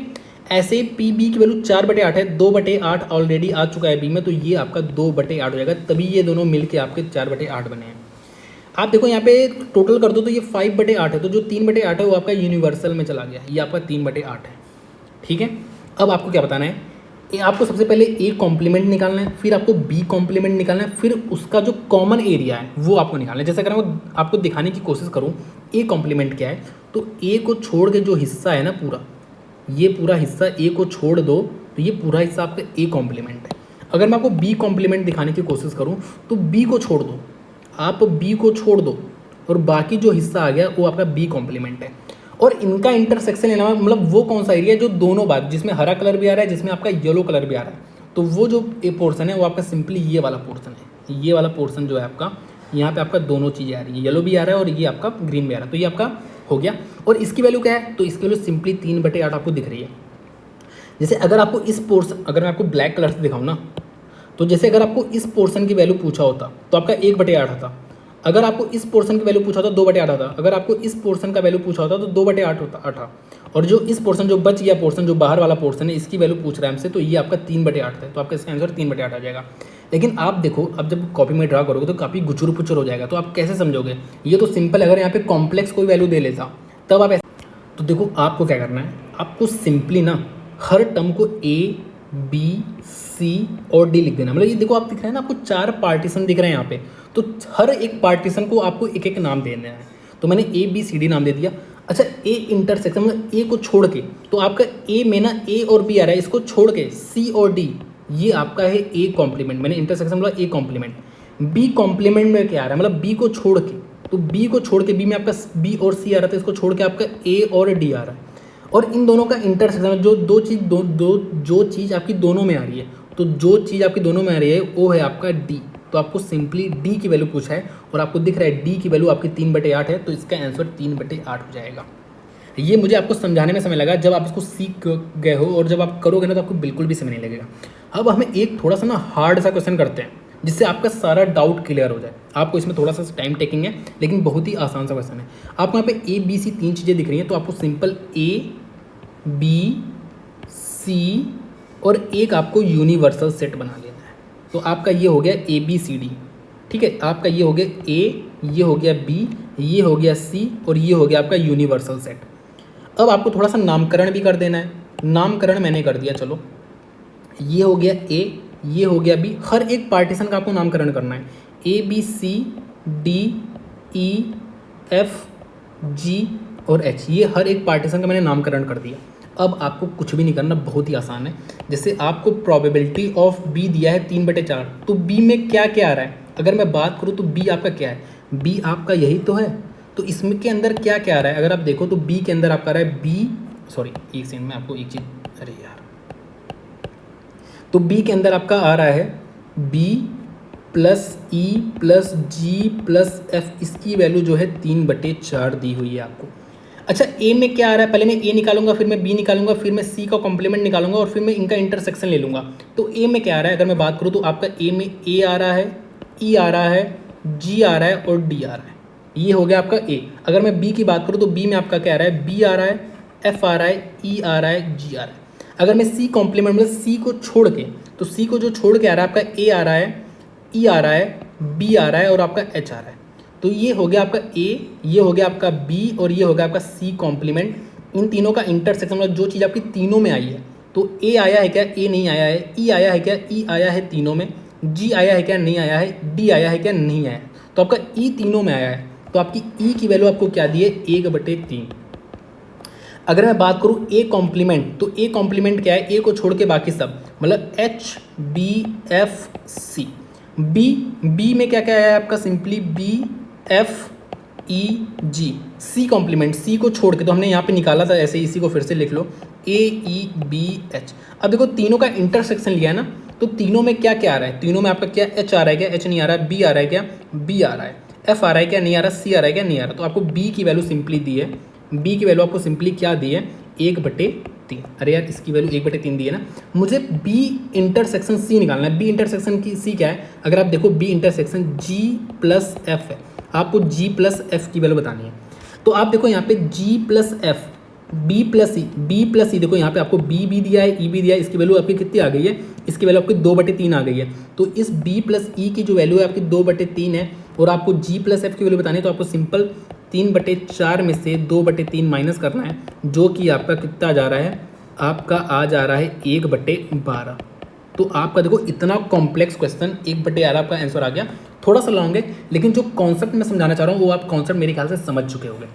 ऐसे ही पी बी की वैल्यू 4/8 है, 2/8 ऑलरेडी आ चुका है बी में, तो ये आपका 2/8 हो जाएगा, तभी ये दोनों मिल के आपके 4/8 बने हैं। आप देखो यहाँ पे टोटल कर दो तो ये 5/8 है, तो जो 3/8 है वो आपका यूनिवर्सल में चला गया, ये आपका 3/8 है। ठीक है, अब आपको क्या बताना है, आपको सबसे पहले ए कॉम्प्लीमेंट निकालना है, फिर आपको बी कॉम्प्लीमेंट निकालना है, फिर उसका जो कॉमन एरिया है वो आपको निकालना है। जैसे अगर मैं आपको दिखाने की कोशिश करूँ ए कॉम्प्लीमेंट क्या है, तो ए को छोड़ के जो हिस्सा है ना पूरा, ये पूरा हिस्सा ए को छोड़ दो तो ये पूरा हिस्सा आपका ए कॉम्प्लीमेंट है। अगर मैं आपको बी कॉम्प्लीमेंट दिखाने की कोशिश करूँ तो बी को छोड़ दो, आप बी को छोड़ दो, और बाकी जो हिस्सा आ गया वो आपका बी कॉम्प्लीमेंट है। और इनका इंटरसेक्शन लेना मतलब वो कौन सा एरिया जो दोनों बात, जिसमें हरा कलर भी आ रहा है, जिसमें आपका येलो कलर भी आ रहा है, तो वो जो ए पोर्सन है वो आपका सिंपली ये वाला पोर्सन है। ये वाला पोर्सन जो है आपका, यहाँ पे आपका दोनों चीज़ें आ रही है, येलो भी आ रहा है और ये आपका ग्रीन भी आ रहा है, तो ये आपका हो गया। और इसकी वैल्यू क्या है, तो इसकी वैल्यू सिंपली 3/8 आपको दिख रही है। जैसे अगर आपको इस पोर्सन, अगर मैं आपको ब्लैक कलर से दिखाऊँ ना, तो जैसे अगर आपको इस पोर्शन की वैल्यू पूछा होता तो आपका 1/8 था। अगर आपको इस पोर्शन की वैल्यू पूछा होता 2/8 था। अगर आपको इस पोर्शन का वैल्यू पूछा होता तो 2/8 होता। और जो इस पोर्शन जो बच गया पोर्शन, जो बाहर वाला पोर्शन है, इसकी वैल्यू पूछ रहा है हमसे, तो ये आपका 3/8 है, तो आपका इसका आंसर 3/8 आ जाएगा। लेकिन आप देखो, अब जब कॉपी में ड्रा करोगे तो काफ़ी गुचुर पुचुर हो जाएगा, तो आप कैसे समझोगे? ये तो सिंपल, अगर यहाँ पे कॉम्प्लेक्स कोई वैल्यू दे लेता तब आप तो देखो आपको क्या करना है, आपको सिंपली ना हर टर्म को ए बी सी और डी लिख देना। मतलब ये देखो आप दिख रहे हैं ना, आपको 4 पार्टीशन दिख रहे हैं यहाँ पे, तो हर एक पार्टीशन को आपको एक एक नाम देना है। तो मैंने ए बी सी डी नाम दे दिया। अच्छा ए इंटरसेक्शन मतलब ए को छोड़ के, तो आपका ए में ना ए और बी आ रहा है, इसको छोड़ के सी और डी, ये आपका है ए कॉम्प्लीमेंट। मैंने इंटरसेक्शन बोला ए कॉम्प्लीमेंट। बी कॉम्प्लीमेंट में क्या आ रहा है, मतलब बी को छोड़ के, तो बी को छोड़ के बी में आपका बी और सी आ रहा था, इसको छोड़ के आपका ए और डी आ रहा है। और इन दोनों का इंटरसेक्शन जो जो चीज़ आपकी दोनों में आ रही है, तो जो चीज़ आपकी दोनों में आ रही है वो है आपका डी। तो आपको सिंपली डी की वैल्यू पूछा है और आपको दिख रहा है डी की वैल्यू आपकी 3/8 है, तो इसका आंसर 3/8 हो जाएगा। ये मुझे आपको समझाने में समय लगा, जब आप इसको सीख गए हो और जब आप करोगे ना तो आपको बिल्कुल भी समय नहीं लगेगा। अब हमें एक थोड़ा सा ना हार्ड सा क्वेश्चन करते हैं, जिससे आपका सारा डाउट क्लियर हो जाए। आपको इसमें थोड़ा सा टाइम टेकिंग है, लेकिन बहुत ही आसान सा क्वेश्चन है। आपको यहाँ पे ए बी सी 3 चीज़ें दिख रही हैं, तो आपको सिंपल ए बी सी और एक आपको यूनिवर्सल सेट बना लेना है। तो आपका ये हो गया ए बी सी डी, ठीक है। आपका ये हो गया ए, ये हो गया बी, ये हो गया सी और ये हो गया आपका यूनिवर्सल सेट। अब आपको थोड़ा सा नामकरण भी कर देना है। नामकरण मैंने कर दिया, चलो ये हो गया ए, ये हो गया बी। हर एक पार्टीशन का आपको नामकरण करना है, A B C D E F G और एच, ये हर एक पार्टीशन का मैंने नामकरण कर दिया। अब आपको कुछ भी नहीं करना, बहुत ही आसान है। जैसे आपको प्रोबेबिलिटी ऑफ बी दिया है 3/4, तो बी में क्या क्या आ रहा है, अगर मैं बात करूँ तो बी आपका क्या है, बी आपका यही तो है। तो इसमें के अंदर क्या क्या आ रहा है, अगर आप देखो तो बी के अंदर आपका आ रहा है बी, सॉरी एक सेकंड में आपको एक चीज़, अरे यार, तो बी के अंदर आपका आ रहा है बी प्लस ई प्लस जी प्लस एफ, इसकी वैल्यू जो है 3/4 दी हुई है आपको। अच्छा ए में क्या आ रहा है, पहले मैं ए निकालूंगा, फिर मैं बी निकालूंगा, फिर मैं सी का कॉम्प्लीमेंट निकालूंगा और फिर मैं इनका इंटरसेक्शन ले लूँगा। तो ए में क्या आ रहा है, अगर मैं बात करूँ तो आपका ए में ए आ रहा है, ई आ रहा है, जी आ रहा है और डी आ रहा है, ये हो गया आपका ए। अगर मैं बी की बात करूँ तो बी में आपका क्या आ रहा है, बी आ रहा है, एफ आ रहा है, ई आ रहा है, जी आ रहा है। अगर मैं सी कॉम्प्लीमेंट मतलब सी को छोड़ के, तो सी को जो छोड़ के आ रहा है आपका ए आ रहा है, ई आ रहा है, बी आ रहा है और आपका एच आ रहा है। तो ये हो गया आपका ए, ये हो गया आपका बी और ये हो गया आपका सी कॉम्प्लीमेंट। इन तीनों का इंटरसेक्शन मतलब जो चीज़ आपकी तीनों में आई है, तो ए आया है क्या, ए नहीं आया है, ई आया है क्या, ई आया है तीनों में, जी आया है क्या, नहीं आया है, डी आया है क्या, नहीं आया है। तो आपका ई तीनों में आया है, तो आपकी ई की वैल्यू आपको क्या दी है, 1/3। अगर मैं बात करूँ ए कॉम्प्लीमेंट, तो ए कॉम्प्लीमेंट क्या है, ए को छोड़ के बाकी सब, मतलब H B F C. B में क्या क्या है आपका, simply B F E G. C complement, C को छोड़ के तो हमने यहाँ पे निकाला था, ऐसे इसी को फिर से लिख लो, ए ई बी एच। अब देखो तीनों का इंटरसेक्शन लिया है ना, तो तीनों में क्या क्या आ रहा है, तीनों में आपका क्या एच आ रहा है क्या, एच नहीं आ रहा है, बी आ रहा है क्या, बी आ रहा है, एफ आ रहा है क्या, नहीं आ रहा, सी आ रहा है क्या, नहीं आ रहा। तो आपको बी की वैल्यू सिंपली दी है, बी की वैल्यू आपको सिंपली क्या दी है, 1/3। अरे यार इसकी वैल्यू 1/3 दी है ना, मुझे बी इंटरसेक्शन सी निकालना है। बी इंटरसेक्शन की सी क्या है, अगर आप देखो बी इंटरसेक्शन जी प्लस एफ है, आपको जी प्लस एफ की वैल्यू बतानी है। तो आप देखो यहाँ पे जी प्लस एफ, बी प्लस ई, देखो यहाँ पे आपको बी भी दिया है, ई भी दिया है, इसकी वैल्यू आपकी कितनी आ गई है, इसकी वैल्यू आपकी 2/3 आ गई है। तो इस बी प्लस ई की जो वैल्यू है आपकी 2/3 है, और आपको जी प्लस एफ की वैल्यू बतानी है, तो आपको सिंपल 3/4 में से 2/3 माइनस करना है, जो कि आपका कितना जा रहा है, आपका आ जा रहा है 1/12। तो आपका देखो इतना कॉम्प्लेक्स क्वेश्चन 1/12 आपका आंसर आ गया। थोड़ा सा लॉन्ग है, लेकिन जो कॉन्सेप्ट मैं समझाना चाह रहा हूँ वो आप कॉन्सेप्ट मेरे ख्याल से समझ चुके होंगे।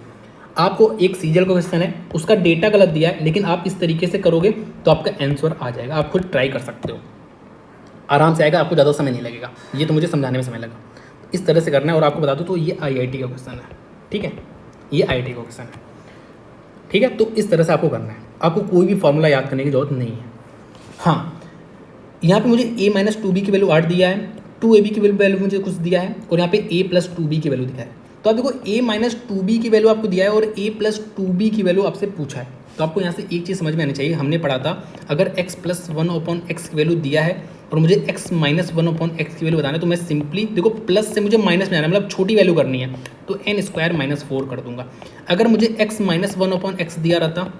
आपको एक सीरियल का क्वेश्चन है, उसका डेटा गलत दिया है, लेकिन आप इस तरीके से करोगे तो आपका आंसर आ जाएगा। आप खुद ट्राई कर सकते हो, आराम से आएगा, आपको ज़्यादा समय नहीं लगेगा। ये तो मुझे समझाने में समय लगा, इस तरह से करना है। और आपको बता दूँ तो ये IIT का क्वेश्चन है, ठीक है, ये IIT का क्वेश्चन है, ठीक है। तो इस तरह से आपको करना है, आपको कोई भी फॉर्मूला याद करने की जरूरत नहीं है। हाँ, यहाँ पे मुझे a-2b की वैल्यू 8 दिया है, 2ab की वैल्यू मुझे कुछ दिया है, और यहाँ पे a+2b की वैल्यू दिया है। तो आप देखो a-2b की वैल्यू आपको दिया है और a+2b की वैल्यू आपसे पूछा है। तो आपको यहाँ से एक चीज़ समझ में आनी चाहिए, हमने पढ़ा था अगर x+1/x की वैल्यू दिया है और मुझे x-1/x की वैल्यू बताना है, तो मैं सिंपली देखो प्लस से मुझे माइनस में आना है, मतलब छोटी वैल्यू करनी है, तो n² -4 कर दूंगा। अगर मुझे x-1/x दिया रहता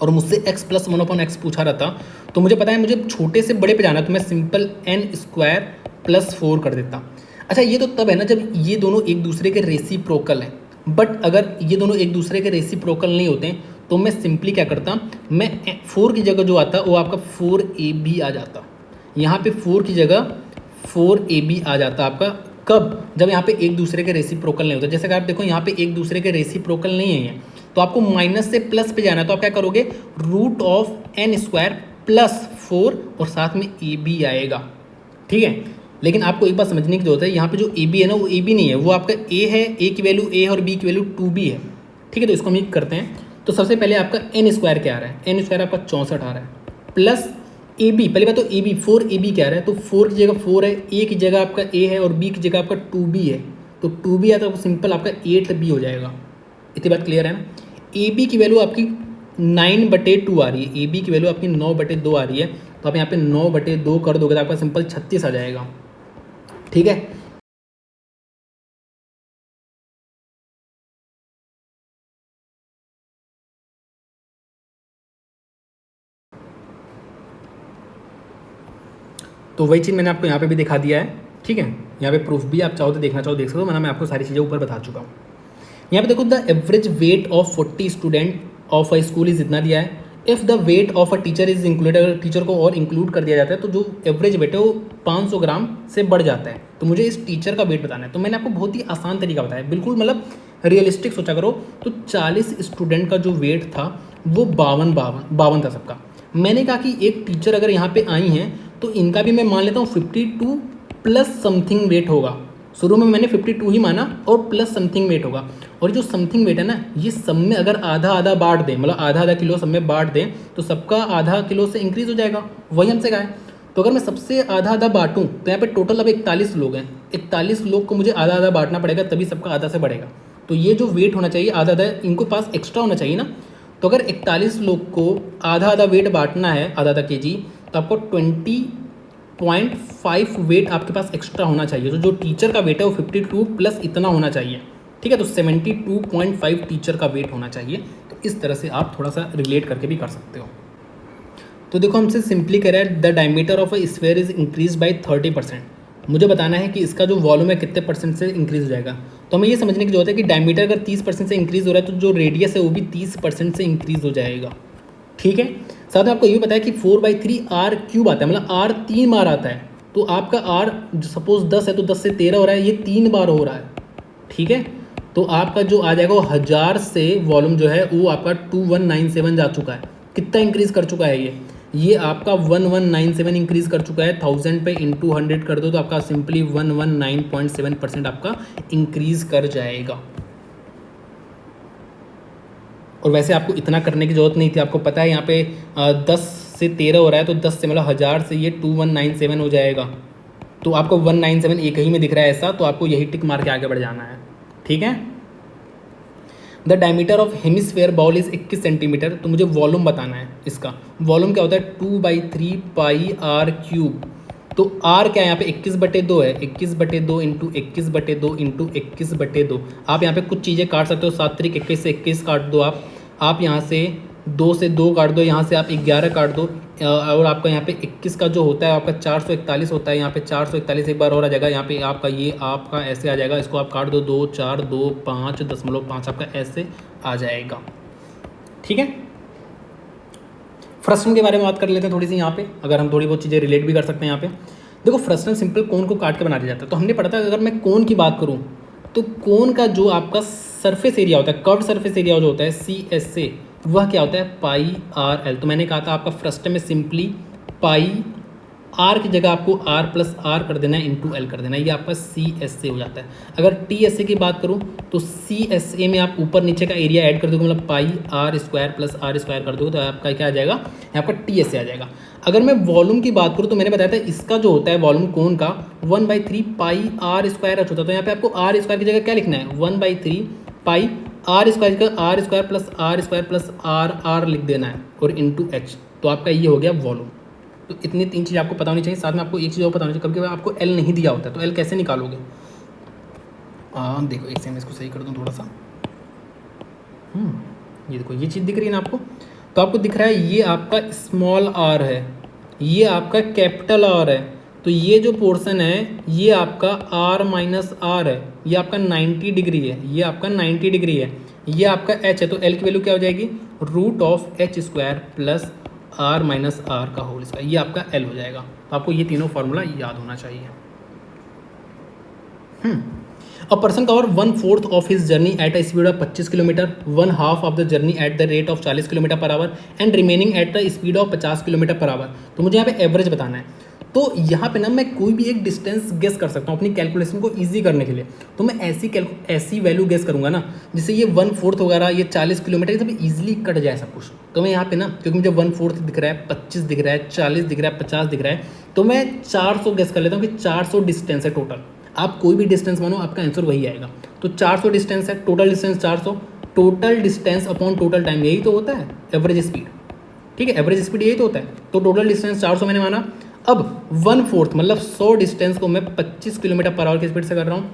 और मुझसे x+1/x पूछा रहता, तो मुझे पता है मुझे छोटे से बड़े पे जाना है, तो मैं सिंपल n² +4 कर देता। अच्छा, ये तो तब है ना जब ये दोनों एक दूसरे के रेसिप्रोकल हैं, बट अगर ये दोनों एक दूसरे के रेसिप्रोकल नहीं होते तो मैं सिंपली क्या करता, मैं 4 की जगह जो आता वो आपका 4AB आ जाता। यहाँ पे 4 की जगह 4AB आ जाता आपका। कब? जब यहाँ पे एक दूसरे के रेसिप्रोकल नहीं होता। जैसे कि आप देखो यहाँ पे एक दूसरे के रेसिप्रोकल नहीं है, तो आपको माइनस से प्लस पे जाना है, तो आप क्या करोगे, root of n square plus 4 और साथ में AB आएगा। ठीक है, लेकिन आपको एक बात समझने की जरूरत है, यहाँ पे जो AB है ना वो AB नहीं है, वो आपका A है, A की वैल्यू A है और B की वैल्यू 2B है। ठीक है, तो इसको हम करते हैं। तो सबसे पहले आपका n स्क्वायर क्या आ रहा है, n स्क्वायर आपका 64 आ रहा है, प्लस AB, पहले बात तो AB 4AB क्या आ रहा है, तो 4 की जगह 4 है, A की जगह आपका A है और B की जगह आपका 2B है, तो 2B आता है तो सिंपल आपका 8B हो जाएगा। इतनी बात क्लियर है ना। AB की वैल्यू आपकी 9/2 आ रही है, AB की वैल्यू आपकी 9/2 आ रही है, तो आप यहाँ पे 9/2 कर दोगे तो आपका सिंपल 36 आ जाएगा। ठीक है, तो वही चीज़ मैंने आपको यहाँ पे भी दिखा दिया है। ठीक है, यहाँ पे प्रूफ भी आप चाहो तो देखना चाहो देख सकते हो, वरना मैं आपको सारी चीज़ें ऊपर बता चुका हूँ। यहाँ पे देखो, the average weight of 40 student of a school is इतना दिया है। If the weight of a teacher is included, अगर टीचर को और इंक्लूड कर दिया जाता है तो जो एवरेज वेट है वो 500 ग्राम से बढ़ जाता है। तो मुझे इस टीचर का वेट बताना है, तो मैंने आपको बहुत ही आसान तरीका बताया, बिल्कुल मतलब रियलिस्टिक सोचा करो। तो 40 स्टूडेंट का जो वेट था वो 52 था सबका। मैंने कहा कि एक टीचर अगर यहाँ पे आई हैं तो इनका भी मैं मान लेता हूँ 52 प्लस समथिंग वेट होगा। शुरू में मैंने 52 ही माना और प्लस समथिंग वेट होगा, और जो समथिंग वेट है ना, ये सब में अगर आधा आधा बांट दें, मतलब आधा आधा किलो सब में बांट दें, तो सबका आधा किलो से इंक्रीज हो जाएगा। वही हमसे कहा है। तो अगर मैं सबसे आधा आधा बांटूँ तो यहाँ पे टोटल अब 41 लोग हैं, 41 लोग को मुझे आधा आधा बांटना पड़ेगा, तभी सबका आधा से बढ़ेगा। तो ये जो वेट होना चाहिए आधा आधा, इनको पास एक्स्ट्रा होना चाहिए ना। तो अगर 41 लोग को आधा आधा वेट बांटना है, आधा आधा kg, तो आपको 20.5 वेट आपके पास एक्स्ट्रा होना चाहिए। तो जो टीचर का वेट है वो 52 प्लस इतना होना चाहिए। ठीक है, तो 72.5 टीचर का वेट होना चाहिए। तो इस तरह से आप थोड़ा सा रिलेट करके भी कर सकते हो। तो देखो, हमसे सिंपली कह रहा है the diameter of a sphere is increase bye 30%। मुझे बताना है कि इसका जो वॉल्यूम है कितने परसेंट से इंक्रीज हो जाएगा। तो हमें ये समझने की जरूरत है कि डायमीटर अगर 30% से इंक्रीज हो रहा है तो जो रेडियस है वो भी 30% से इंक्रीज हो जाएगा। ठीक है, साथ में आपको ये भी पता है कि 4/3 आर क्यूब आता है, मतलब आर 3 बार आता है। तो आपका आर सपोज 10 है तो 10 से 13 हो रहा है, ये 3 बार हो रहा है। ठीक है, तो आपका जो आ जाएगा वो 1000 से वॉल्यूम जो है वो आपका 2197 जा चुका है। कितना इंक्रीज कर चुका है ये आपका 1197 इंक्रीज कर चुका है। 1000 पे इंटू 100 कर दो तो आपका सिंपली 119.7% आपका इंक्रीज कर जाएगा। और वैसे आपको इतना करने की जरूरत नहीं थी, आपको पता है यहाँ पे 10 से 13 हो रहा है, तो 10 से मतलब 1000 से ये 2197 हो जाएगा। तो आपको 197 एक ही में दिख रहा है ऐसा, तो आपको यही टिक मार के आगे बढ़ जाना है। ठीक है, the diameter of hemisphere ball is 21 centimetre. तो मुझे वॉल्यूम बताना है इसका। वॉल्यूम क्या होता है, 2/3 पाई आर क्यूब। तो आर क्या है यहाँ पे 21/2 है, 21/2 इंटू 21/2 इंटू 21/2। आप यहाँ पे कुछ चीज़ें काट सकते हो, 7 त्रिक 21 से 21 काट दो आप यहाँ से 2 से 2 काट दो, यहाँ से आप 11 काट दो, और आपका यहाँ पे 21 का जो होता है आपका 441 होता है। यहाँ पे 441 एक बार और आ जाएगा, यहाँ पे आपका ये आपका ऐसे आ जाएगा, इसको आप काट दो 2 4 2 5.5 आपका ऐसे आ जाएगा। ठीक है, फ्रस्टन के बारे में बात कर लेते हैं थोड़ी सी यहाँ पे, अगर हम थोड़ी बहुत चीज़ें रिलेट भी कर सकते हैं यहाँ पे। देखो, फ्रस्टन सिंपल कोन को काट के बना दिया जाता है। तो हमने पढ़ा था अगर मैं कोन की बात करूँ तो कोन का जो आपका सरफेस एरिया होता है, कर्व सरफेस एरिया जो होता है CSA, वह क्या होता है πRL। तो मैंने कहा था आपका फ्रस्टन में सिंपली पाई आर की जगह आपको R प्लस आर कर देना है इंटू L कर देना है, ये आपका CSA हो जाता है। अगर TSA की बात करूँ तो CSA में आप ऊपर नीचे का एरिया ऐड कर दोगे, मतलब pi r square plus r square कर दोगे तो आपका क्या आ जाएगा, आपका TSA आ जाएगा। अगर मैं वॉल्यूम की बात करूँ तो मैंने बताया था इसका जो होता है वॉल्यूम कोन का 1/3 पाई आर स्क्वायर एच होता है। तो यहाँ पे आपको आर स्क्वायर की जगह क्या लिखना है, 1/3 पाई आर स्क्वायर की जगह आर स्क्वायर प्लस आर लिख देना है और इंटू एच। तो आपका ये हो गया वॉल्यूम। तो इतनी 3 चीज़ आपको पता होनी चाहिए। साथ में आपको एक चीज़ और पता होनी चाहिए, कभी कभी आपको एल नहीं दिया होता है तो एल कैसे निकालोगे। देखो, एक से मैं इसको सही कर दूँ थोड़ा सा। ये देखो, ये चीज़ दिख रही है ना आपको, तो आपको दिख रहा है ये आपका स्मॉल आर है, ये आपका कैपिटल आर है। तो ये जो पोर्शन है ये आपका आर माइनस आर है, ये आपका 90 डिग्री है, ये आपका 90 डिग्री है, ये आपका एच है। तो एल की वैल्यू क्या हो जाएगी root of H square plus R minus R का होल स्क्वायर, ये आपका एल हो जाएगा। तो आपको ये तीनों फार्मूला याद होना चाहिए। A person cover 1/4 of his journey at a speed of 25 kilometre, 1/2 of the journey at the rate of 40 kilometre per hour and remaining at the speed of 50 kilometre per hour. तो मुझे यहाँ पे average बताना है। तो यहाँ पे ना मैं कोई भी एक डिस्टेंस गेस कर सकता हूँ अपनी कैलकुलेशन को ईजी करने के लिए। तो मैं ऐसी वैल्यू गेस करूँगा ना, जिससे ये 1/4 वगैरह, ये 40 किलोमीटर, ये सब ईजिली कट जाए सब कुछ। तो मैं यहाँ पे ना, क्योंकि मुझे 1/4 दिख रहा है, 25 दिख रहा है, 40 दिख रहा है, 50 दिख रहा है, तो मैं 400 गेस कर लेता हूँ कि 400 डिस्टेंस है टोटल। आप कोई भी डिस्टेंस मानो, आपका आंसर वही आएगा। तो 400 डिस्टेंस है, total distance 400, total distance upon total time, यही तो होता है एवरेज स्पीड। ठीक है, एवरेज स्पीड यही तो होता है। तो टोटल डिस्टेंस 400 मैंने माना। अब 1/4 मतलब 100 डिस्टेंस को मैं 25 किलोमीटर पर आवर की स्पीड से कर रहा हूँ।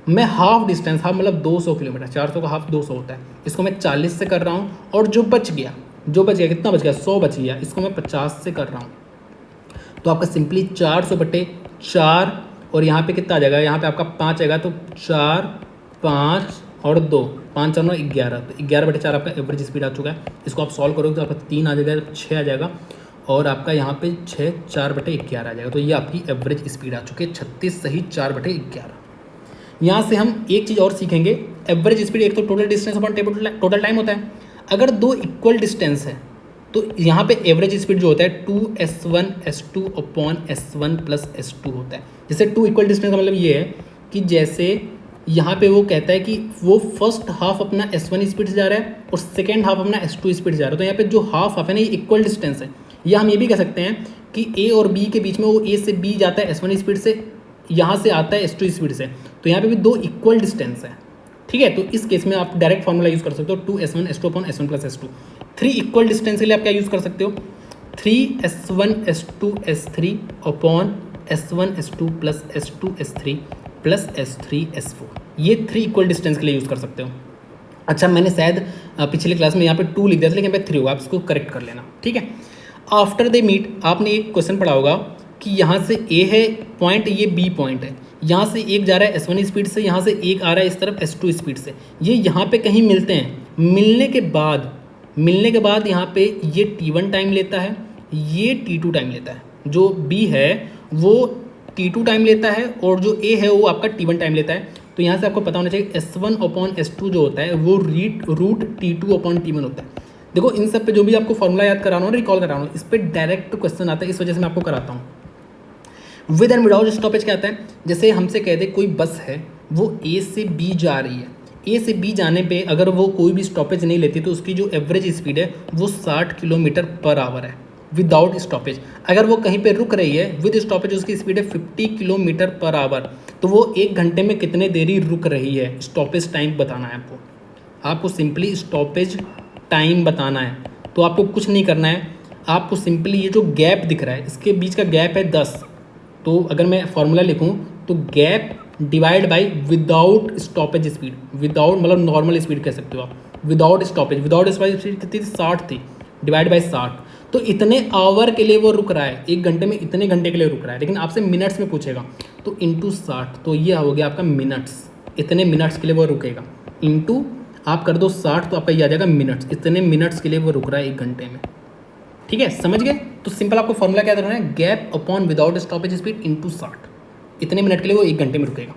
मैं हाफ डिस्टेंस, हाफ मतलब 200 किलोमीटर, 400 का हाफ 200 होता है, इसको मैं 40 से कर रहा हूँ। और जो बच गया कितना बच गया, 100 बच गया, इसको मैं 50 से कर रहा हूँ। तो आपका सिंपली 400/4, और यहाँ पे कितना आ जाएगा, यहाँ पे आपका 5 आएगा। तो 4, 5 और 2, 5 4 9 11, तो 11/4 आपका एवरेज स्पीड आ चुका है। इसको आप सॉल्व करोगे तो आपका 3 आ जाएगा, 6 आ जाएगा, और आपका यहाँ पे 6, 4/11 आ जाएगा। तो ये आपकी एवरेज स्पीड आ चुकी है 36 सही 4/11। यहाँ से हम एक चीज़ और सीखेंगे। एवरेज स्पीड एक तो total distance upon total time होता है। अगर दो इक्वल डिस्टेंस है तो यहाँ पे एवरेज स्पीड जो होता है 2s1s2 upon s1 plus s2 होता है। जैसे 2 इक्वल डिस्टेंस का मतलब ये है कि जैसे यहाँ पे वो कहता है कि वो फर्स्ट हाफ अपना s1 स्पीड से जा रहा है और सेकेंड हाफ अपना s2 स्पीड से जा रहा है। तो यहाँ पे जो हाफ है ना, ये इक्वल डिस्टेंस है। या हम ये भी कह सकते हैं कि a और b के बीच में वो a से b जाता है s1 स्पीड से, यहाँ से आता है s2 स्पीड से। तो यहाँ पे भी दो इक्वल डिस्टेंस है। ठीक है, तो इस केस में आप डायरेक्ट फॉर्मूला यूज़ कर सकते हो 2s1s2 upon s1 plus s2। 3 equal distance के लिए आप क्या यूज़ कर सकते हो, 3s1s2 s3 upon s1 s2 plus s2 s3 plus s3 s4। ये 3 इक्वल डिस्टेंस के लिए यूज़ कर सकते हो। अच्छा, मैंने शायद पिछले क्लास में यहाँ पे 2 लिख दिया था, लेकिन यहाँ पे 3 होगा, आप इसको करेक्ट कर लेना। ठीक है, आफ्टर दे मीट, आपने एक क्वेश्चन पढ़ा होगा कि यहाँ से ए है पॉइंट, ये बी पॉइंट है, यहाँ से एक जा रहा है s1 स्पीड से, यहाँ से एक आ रहा है इस तरफ s2 स्पीड से। ये यहाँ पे कहीं मिलते हैं। मिलने के बाद यहाँ पे ये t1 टाइम लेता है, ये t2 टाइम लेता है। जो b है वो t2 टाइम लेता है और जो a है वो आपका t1 टाइम लेता है। तो यहाँ से आपको पता होना चाहिए s1 अपॉन s2 जो होता है वो रूट t2 अपॉन t1 होता है। देखो, इन सब पे जो भी आपको फॉर्मूला याद कराना हो, रिकॉल कराना हो, इस पर डायरेक्ट क्वेश्चन आता है, इस वजह से मैं आपको कराता हूँ। विद एंड विदाउट स्टॉपेज क्या आता है, जैसे हमसे कह दे कोई बस है, वो ए से बी जा रही है, ए से बी जाने पे अगर वो कोई भी स्टॉपेज नहीं लेती तो उसकी जो एवरेज स्पीड है वो 60 किलोमीटर पर आवर है विदाउट स्टॉपेज। अगर वो कहीं पे रुक रही है विद स्टॉपेज, उसकी स्पीड है 50 किलोमीटर पर आवर। तो वो 1 घंटे में कितने देरी रुक रही है, स्टॉपेज टाइम बताना है आपको सिंपली स्टॉपेज टाइम बताना है। तो आपको कुछ नहीं करना है, आपको सिंपली ये जो गैप दिख रहा है, इसके बीच का गैप है 10। तो अगर मैं फॉर्मूला लिखूं तो gap divide by without stoppage speed, without मतलब नॉर्मल स्पीड कह सकते हो आप, विदाउट स्टॉपेज स्पीड कितनी थी, 60 थी, डिवाइड बाय 60। तो इतने आवर के लिए वो रुक रहा है, 1 घंटे में इतने घंटे के लिए रुक रहा है, लेकिन आपसे मिनट्स में पूछेगा तो इंटू 60, तो ये हो गया आपका मिनट्स, इतने मिनट्स के लिए वो रुकेगा। इंटू आप कर दो 60 तो आपका ये आ जाएगा मिनट्स, इतने मिनट्स के लिए वो रुक रहा है 1 घंटे में। ठीक है, समझ गए। तो सिंपल आपको फॉर्मूला क्या करना है, gap upon without stoppage speed into 60, इतने मिनट के लिए वो 1 घंटे में रुकेगा।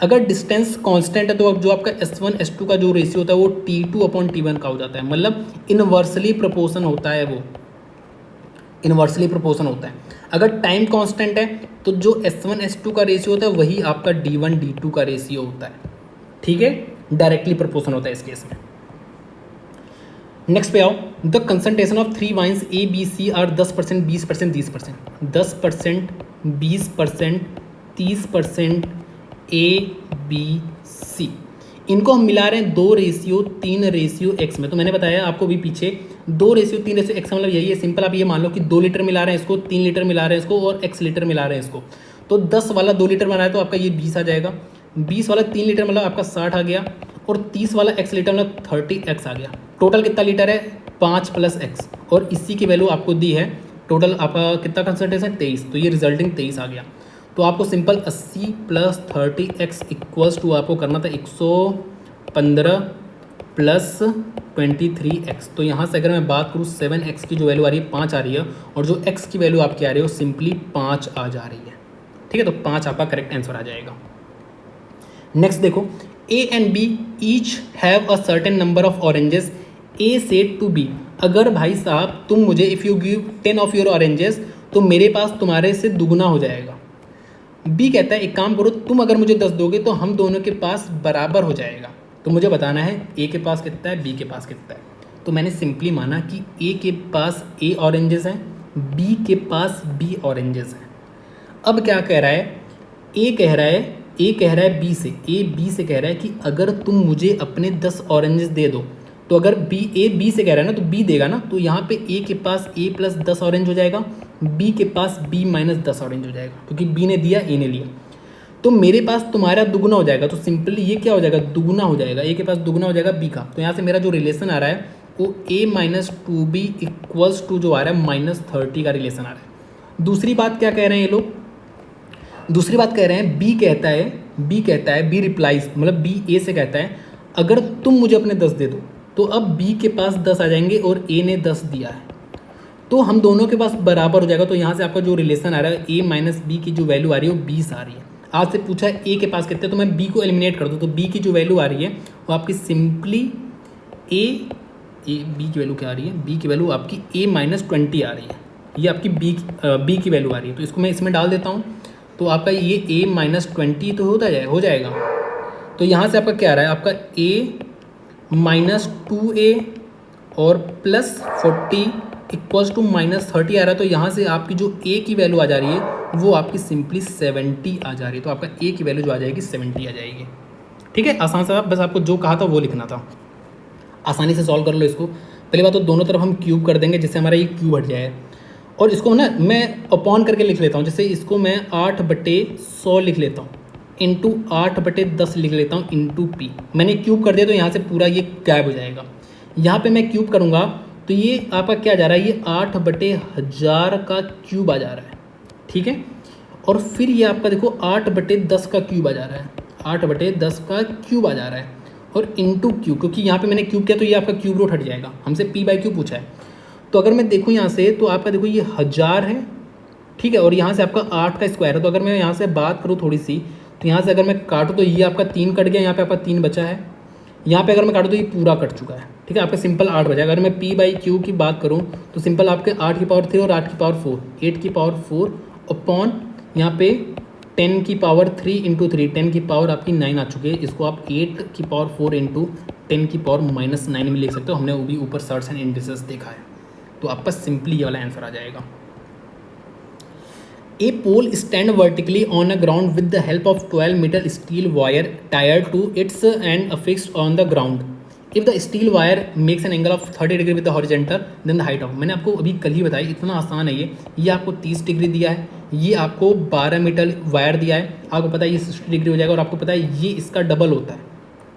अगर डिस्टेंस कांस्टेंट है तो अब जो आपका s1 s2 का जो रेशियो होता है वो t2 अपॉन t1 का हो जाता है, मतलब इनवर्सली प्रोपोर्शन होता है, वो इनवर्सली प्रोपोर्शन होता है। अगर टाइम कांस्टेंट है तो जो s1 s2 का रेशियो होता है वही आपका d1 d2 का रेशियो होता है। ठीक है, डायरेक्टली प्रोपोर्शन होता है इस केस में। नेक्स्ट पे आओ, the concentration of 3 wines A B C are 10%, 20%, 30%, 10%, 20%, 30% A B C. इनको हम मिला रहे हैं 2:3:x में। तो मैंने बताया आपको भी पीछे 2:3:x मतलब यही है, सिंपल आप ये मान लो कि 2 लीटर मिला रहे हैं इसको, 3 लीटर मिला रहे हैं इसको और x लीटर मिला रहे हैं इसको। तो 10 वाला 2 लीटर बना है तो आपका ये 20 आ जाएगा, 20 वाला 3 लीटर मतलब आपका 60 आ गया, और 30 वाला x लीटर मतलब 30x आ गया। टोटल कितना लीटर है, 5 + x, और इसी की वैल्यू आपको दी है। टोटल आपका कितना कंसंट्रेशन, 23, तो ये रिजल्टिंग 23 आ गया। तो आपको सिंपल 80 + 30x इक्वल्स टू आपको करना था 115 प्लस 23x। तो यहाँ से अगर मैं बात करूँ 7x की जो वैल्यू आ रही है 5 आ रही है, और जो x की वैल्यू आपकी आ रही है वो सिंपली 5 आ जा रही है। ठीक है, तो 5 आपका करेक्ट आंसर आ जाएगा। नेक्स्ट देखो, A and B each have a certain number of oranges. A said to B, अगर भाई साहब तुम मुझे if you give 10 of your oranges तो मेरे पास तुम्हारे से दुगना हो जाएगा। B कहता है एक काम करो, तुम अगर मुझे 10 दोगे तो हम दोनों के पास बराबर हो जाएगा। तो मुझे बताना है A के पास कितना है, B के पास कितना है। तो मैंने सिंपली माना कि A के पास A ऑरेंजेस हैं, B के पास B ऑरेंजेस हैं। अब क्या कह रहा है, A कह रहा है B से, A B से कह रहा है कि अगर तुम मुझे अपने 10 ऑरेंजेस दे दो, तो अगर A B से कह रहा है ना तो B देगा ना, तो यहाँ पे A के पास A प्लस 10 ऑरेंज हो जाएगा, B के पास B माइनस 10 ऑरेंज हो जाएगा, क्योंकि B ने दिया A ने लिया। तो मेरे पास तुम्हारा दुगना हो जाएगा, तो सिंपली ये क्या हो जाएगा, दुगना हो जाएगा, A के पास दुगना हो जाएगा B का। तो यहाँ से मेरा जो रिलेशन आ रहा है वो A minus 2B equals to जो आ रहा है -30 का रिलेशन आ रहा है। दूसरी बात क्या कह रहे हैं ये लोग, दूसरी बात कह रहे हैं B कहता है B रिप्लाइज, मतलब B A से कहता है अगर तुम मुझे अपने 10 दे दो, तो अब B के पास 10 आ जाएंगे और A ने 10 दिया है, तो हम दोनों के पास बराबर हो जाएगा। तो यहाँ से आपका जो रिलेशन आ रहा है A माइनस B की जो वैल्यू आ रही है वो 20 आ रही है। आज से पूछा है A के पास कितने, तो मैं B को एलिमिनेट कर दूँ, तो B की जो वैल्यू आ रही है वो आपकी सिंपली B की वैल्यू क्या आ रही है, B की वैल्यू आपकी A माइनस 20 आ रही है, ये आपकी B की वैल्यू आ रही है। तो इसको मैं इसमें डाल देता हूँ, तो आपका ये A माइनस 20 तो हो जाएगा। तो यहाँ से आपका क्या आ रहा है, आपका A माइनस 2A और प्लस 40 इक्वल्स टू -30 आ रहा है। तो यहाँ से आपकी जो A की वैल्यू आ जा रही है वो आपकी सिंपली 70 आ जा रही है। तो आपका A की वैल्यू जो आ जाएगी 70 आ जाएगी। ठीक है, आसान सा, बस आपको जो कहा था वो लिखना था, आसानी से सॉल्व कर लो इसको। पहली बात तो दोनों तरफ हम क्यूब कर देंगे जिससे हमारा ये क्यूब हट जाए, और इसको ना मैं अपॉन करके लिख लेता हूँ, जैसे इसको मैं 8/100 लिख लेता हूँ, इंटू 8/10 लिख लेता हूँ, इंटू P। मैंने क्यूब कर दिया तो यहाँ से पूरा ये गायब हो जाएगा। यहाँ पे मैं क्यूब करूँगा तो ये आपका क्या जा रहा है, ये 8/1000 का क्यूब आ जा रहा है। ठीक है, और फिर ये आपका देखो 8/10 का क्यूब आ जा रहा है, 8/10 का क्यूब आ जा रहा है, और इंटू क्यू, क्योंकि यहाँ पे मैंने क्यूब किया तो ये आपका क्यूब रूट हट जाएगा, हमसे P/Q पूछा है। तो अगर मैं देखूँ यहाँ से तो आपका देखो ये 1000 है, ठीक है, और यहाँ से आपका 8 का स्क्वायर है। तो अगर मैं यहाँ से बात करूँ थोड़ी सी, तो यहाँ से अगर मैं काटूँ तो ये आपका 3 कट गया, यहाँ पे आपका 3 बचा है, यहाँ पे अगर मैं काटूँ तो ये पूरा कट चुका है। ठीक है, आपका सिंपल 8 बचा। अगर मैं P/Q की बात करूँ तो सिंपल आपके 8 की पावर 3 और 8 की पावर 4, 8 की पावर 4 अपॉन यहाँ पे 10 की पावर 3 इंटू 3, 10 की पावर आपकी 9 आ चुकी है। इसको आप 8 की पावर 4 इंटू 10 की पावर -9 में लिख सकते हो, हमने वो भी ऊपर सर्ट्स एंड इंडिसेस देखा है। तो आपका सिंपली ये वाला आंसर आ जाएगा। A pole stand vertically on a ground with the help of 12 meter steel wire tied to its end affixed on the ground. If the steel wire makes an angle of 30 degree with the horizontal, then the height of, मैंने आपको अभी कल ही बताया, इतना आसान है ये आपको 30 डिग्री दिया है, ये आपको 12 मीटर वायर दिया है, आपको पता है ये 60 डिग्री हो जाएगा, और आपको पता है ये इसका डबल होता है।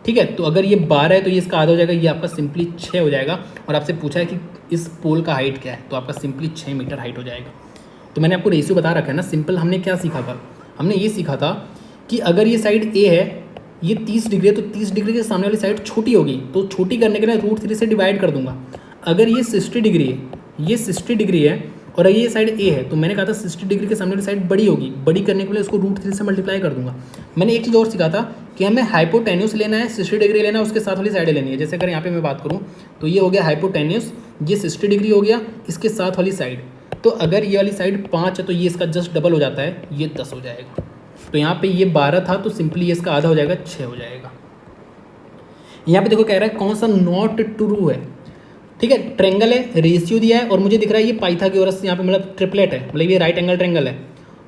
ठीक है, तो अगर ये 12 है तो ये इसका आधा हो जाएगा, ये आपका सिंपली 6 हो जाएगा। और आपसे पूछा है कि इस पोल का हाइट क्या है, तो आपका सिंपली 6 मीटर हाइट हो जाएगा। तो मैंने आपको रेशियो बता रखा है ना, सिंपल हमने क्या सीखा था, हमने ये सीखा था कि अगर ये साइड A है, ये 30 डिग्री है, तो 30 डिग्री के सामने वाली साइड छोटी होगी, तो छोटी करने के लिए √3 से डिवाइड कर दूंगा। अगर ये 60 डिग्री है, ये 60 डिग्री है, और ये साइड A है, तो मैंने कहा था 60 डिग्री के सामने वाली साइड बड़ी होगी, बड़ी करने के लिए उसको √3 से मल्टीप्लाई कर दूंगा। मैंने एक चीज़ और सीखा था कि हमें हाइपोटेन्यूस लेना है, 60 डिग्री लेना है, उसके साथ वाली साइड लेनी है। जैसे अगर यहाँ पे मैं बात करूँ तो ये हो गया हाइपोटेन्यूस, ये 60 डिग्री हो गया, इसके साथ वाली साइड। तो अगर ये वाली साइड 5 है तो ये इसका जस्ट डबल हो जाता है, ये 10 हो जाएगा। तो यहाँ पे ये 12 था, तो सिंपली ये इसका आधा हो जाएगा, 6 हो जाएगा। यहाँ पे देखो कह रहा है कौन सा नॉट ट्रू है। ठीक है, ट्रेंगल है, रेशियो दिया है, और मुझे दिख रहा है ये पाइथागोरस यहाँ पे मतलब ट्रिपलेट है, मतलब ये राइट एंगल ट्रेंगल है।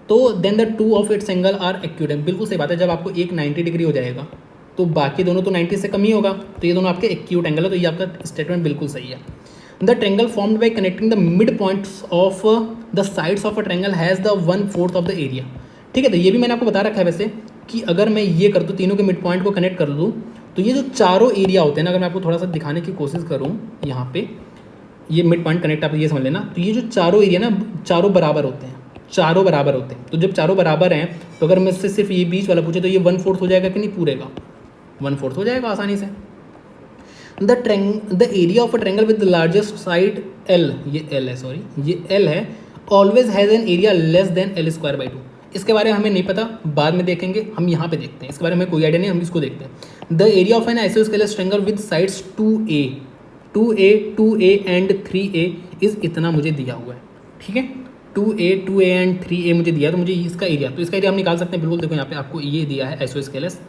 तो then the two of its angle are accurate. बिल्कुल सही बात है, जब आपको एक 90 डिग्री हो जाएगा तो बाकी दोनों तो 90 से कम ही होगा, तो ये दोनों आपके एक्यूट एंगल है। तो ये आपका स्टेटमेंट बिल्कुल सही है। The triangle formed by connecting the mid points of the sides of a triangle has the 1/4 of the area. ठीक है, तो ये भी मैंने आपको बता रखा है वैसे कि अगर मैं ये कर दूँ, तीनों के मिड पॉइंट को कनेक्ट कर दूँ, तो ये जो चारों एरिया होते हैं ना, अगर मैं आपको थोड़ा सा दिखाने की कोशिश करूँ, यहाँ पे ये मिड पॉइंट कनेक्ट आप ये समझ लेना, तो ये जो चारों एरिया ना, चारों बराबर होते हैं, चारों बराबर होते हैं। तो जब चारों बराबर हैं तो अगर मैं इससे सिर्फ ये बीच वाला पूछे तो ये 1/4 हो जाएगा कि नहीं, पूरे का 1/4 हो जाएगा आसानी से। The area of a triangle with the largest side L, ये एल है, सॉरी ये एल है, always has an area less than L square by 2। इसके बारे में हमें नहीं पता, बाद में देखेंगे, हम यहाँ पे देखते हैं, इसके बारे में कोई आइडिया नहीं, हम इसको देखते हैं। The area of an isosceles triangle with sides 2a and 3a is इतना मुझे दिया हुआ है, ठीक है, 2a एंड 3a मुझे दिया, तो मुझे इसका एरिया, तो इसका एरिया हम निकाल सकते हैं बिल्कुल। देखो यहाँ पे आपको ये दिया है आइसोस्केलस,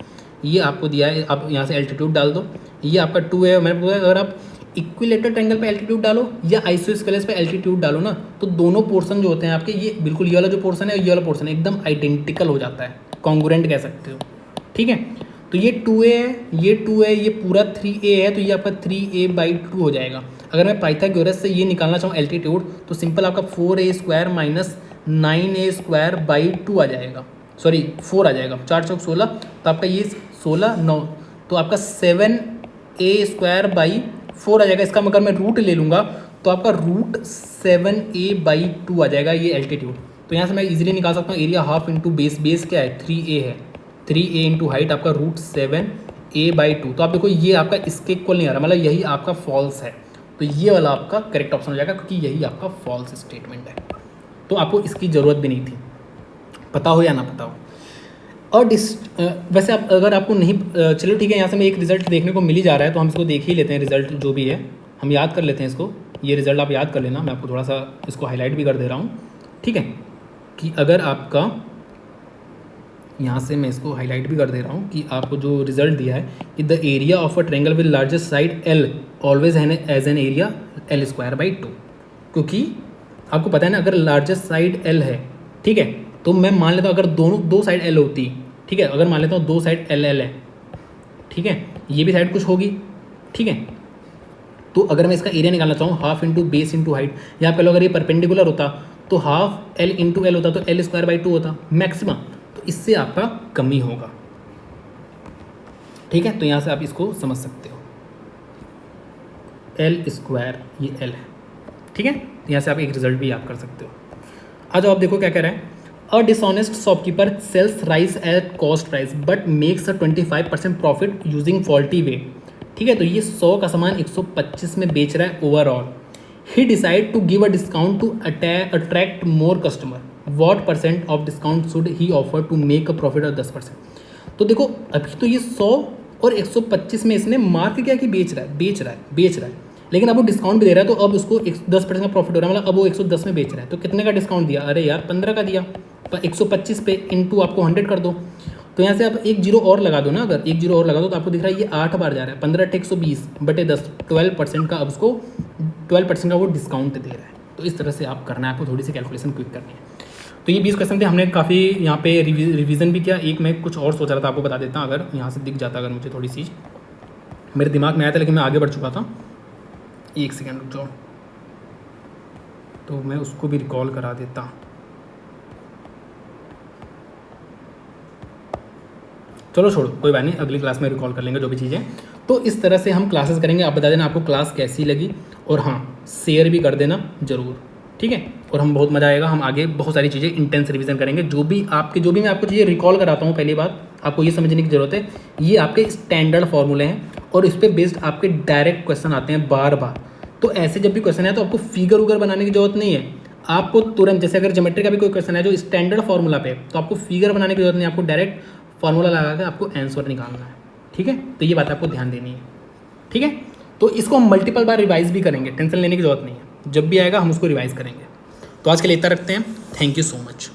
ये आपको दिया है, आप यहाँ से एल्टीट्यूड डाल दो, ये आपका 2 है। मैंने बोला अगर आप इक्विलेटरल ट्रायंगल पे एल्टीट्यूड डालो या आइसोस्केलस पे एल्टीट्यूड डालो ना, तो दोनों पोर्शन जो होते हैं आपके, ये बिल्कुल ये वाला जो पोर्शन है ये वाला पोर्शन एकदम आइडेंटिकल हो जाता है, कॉन्ग्रुएंट कह सकते हो, ठीक है। तो ये 2a है, ये 2 है, ये पूरा 3a है, तो ये आपका 3a/2 हो जाएगा। अगर मैं पाइथागोरस से ये निकालना चाहूँ एल्टीट्यूड, तो सिंपल आपका 4a² माइनस 9a²/2 आ जाएगा, सॉरी 4 आ जाएगा, 4 चौक 16, तो आपका ये 16 9, तो आपका 7a²/4 आ जाएगा। इसका अगर मैं रूट ले लूँगा तो आपका रूट 7a/2 आ जाएगा ये एल्टीट्यूड। तो यहाँ से मैं इजीली निकाल सकता हूँ area half into base, base क्या है 3a है, 3a इंटू हाइट आपका रूट 7a/2। तो आप देखो ये आपका इसके इक्वल नहीं आ रहा, मतलब यही आपका फॉल्स है, तो ये वाला आपका करेक्ट ऑप्शन हो जाएगा, क्योंकि यही आपका फॉल्स स्टेटमेंट है। तो आपको इसकी ज़रूरत भी नहीं थी, पता हो या ना पता हो। और वैसे आप अगर आपको नहीं, चलो ठीक है, यहाँ से मैं एक रिजल्ट देखने को मिल ही जा रहा है, तो हम इसको देख ही लेते हैं, रिजल्ट जो भी है हम याद कर लेते हैं इसको। ये रिजल्ट आप याद कर लेना, मैं आपको थोड़ा सा इसको हाईलाइट भी कर दे रहा हूँ, ठीक है, कि अगर आपका यहाँ से मैं इसको हाईलाइट भी कर दे रहा हूँ कि आपको जो रिजल्ट दिया है कि the area of a triangle with largest side L always as an area L²/2, क्योंकि आपको पता है ना अगर लार्जेस्ट साइड एल है, ठीक है, तो मैं मान लेता हूँ अगर दो साइड एल होती, ठीक है, अगर मान लेता हूँ दो साइड एल है, ठीक है, ये भी साइड कुछ होगी, ठीक है, तो अगर मैं इसका एरिया निकालना चाहूँ half into base into height, या आप कह लो अगर ये परपेंडिकुलर होता तो हाफ L इंटू एल होता, तो L²/2 होता मैक्सिमम, तो इससे आपका कमी होगा, ठीक है। तो यहाँ से आप इसको समझ सकते हो, L² ये L है, ठीक है, यहाँ से आप एक रिजल्ट भी याद कर सकते हो। आज आप देखो क्या कह रहा है, a dishonest shopkeeper sells rice at cost price but makes a 25% profit using faulty way, ठीक है, तो ये 100 का सामान 125 में बेच रहा है overall. He decide to give a discount to attract more customer, what percent of discount should he offer to make a profit of 10%। तो देखो अभी तो ये 100 और 125 में इसने मार्क किया कि बेच रहा है, लेकिन अब वो डिस्काउंट भी दे रहा है, तो अब उसको 10% का प्रॉफिट हो रहा है, मतलब अब वो 110 में बेच रहा है, तो कितने का डिस्काउंट दिया, अरे यार 15 का दिया, पर 125 पे इंटू आपको 100 कर दो, तो यहाँ से आप एक जीरो और लगा दो ना, अगर एक जीरो और लगा दो तो आपको दिख रहा है ये 8 बार जा रहा है, 15 × 120 बटे 10, 12% का, अब उसको 12% का वो डिस्काउंट दे रहा है। तो इस तरह से आप करना है, आपको थोड़ी सी कैलकुलेशन क्विक करनी है। तो ये 20 क्वेश्चन थे, हमने काफ़ी यहाँ पे रिवीजन भी किया। एक मैं कुछ और सोच रहा था, आपको बता देता हूँ, अगर यहाँ से दिख जाता, अगर मुझे थोड़ी सी मेरे दिमाग में आया था, लेकिन मैं आगे बढ़ चुका था, एक सेकेंड रुक जाओ, तो मैं उसको भी रिकॉल करा देता। चलो छोड़ो, कोई बात नहीं, अगली क्लास में रिकॉल कर लेंगे जो भी चीज़ें। तो इस तरह से हम क्लासेस करेंगे, आप बता देना आपको क्लास कैसी लगी, और हाँ शेयर भी कर देना ज़रूर, ठीक है, और हम बहुत मज़ा आएगा, हम आगे बहुत सारी चीज़ें इंटेंस रिवीजन करेंगे। जो भी मैं आपको चीज़ें रिकॉल कराता हूँ, पहली बात आपको ये समझने की ज़रूरत है, ये आपके स्टैंडर्ड फॉर्मूले हैं और इस पर बेस्ड आपके डायरेक्ट क्वेश्चन आते हैं बार बार। तो ऐसे जब भी क्वेश्चन है तो आपको फिगर उगर बनाने की जरूरत नहीं है, आपको तुरंत, जैसे अगर ज्योमेट्री का भी कोई क्वेश्चन है जो स्टैंडर्ड फार्मूला पे, तो आपको फिगर बनाने की जरूरत नहीं, आपको डायरेक्ट फार्मूला लगा के आपको आंसर निकालना है, ठीक है। तो ये बात आपको ध्यान देनी है, ठीक है। तो इसको हम मल्टीपल बार रिवाइज भी करेंगे, टेंशन लेने की जरूरत नहीं है, जब भी आएगा हम उसको रिवाइज करेंगे। तो आज के लिए इतना रखते हैं, थैंक यू सो मच।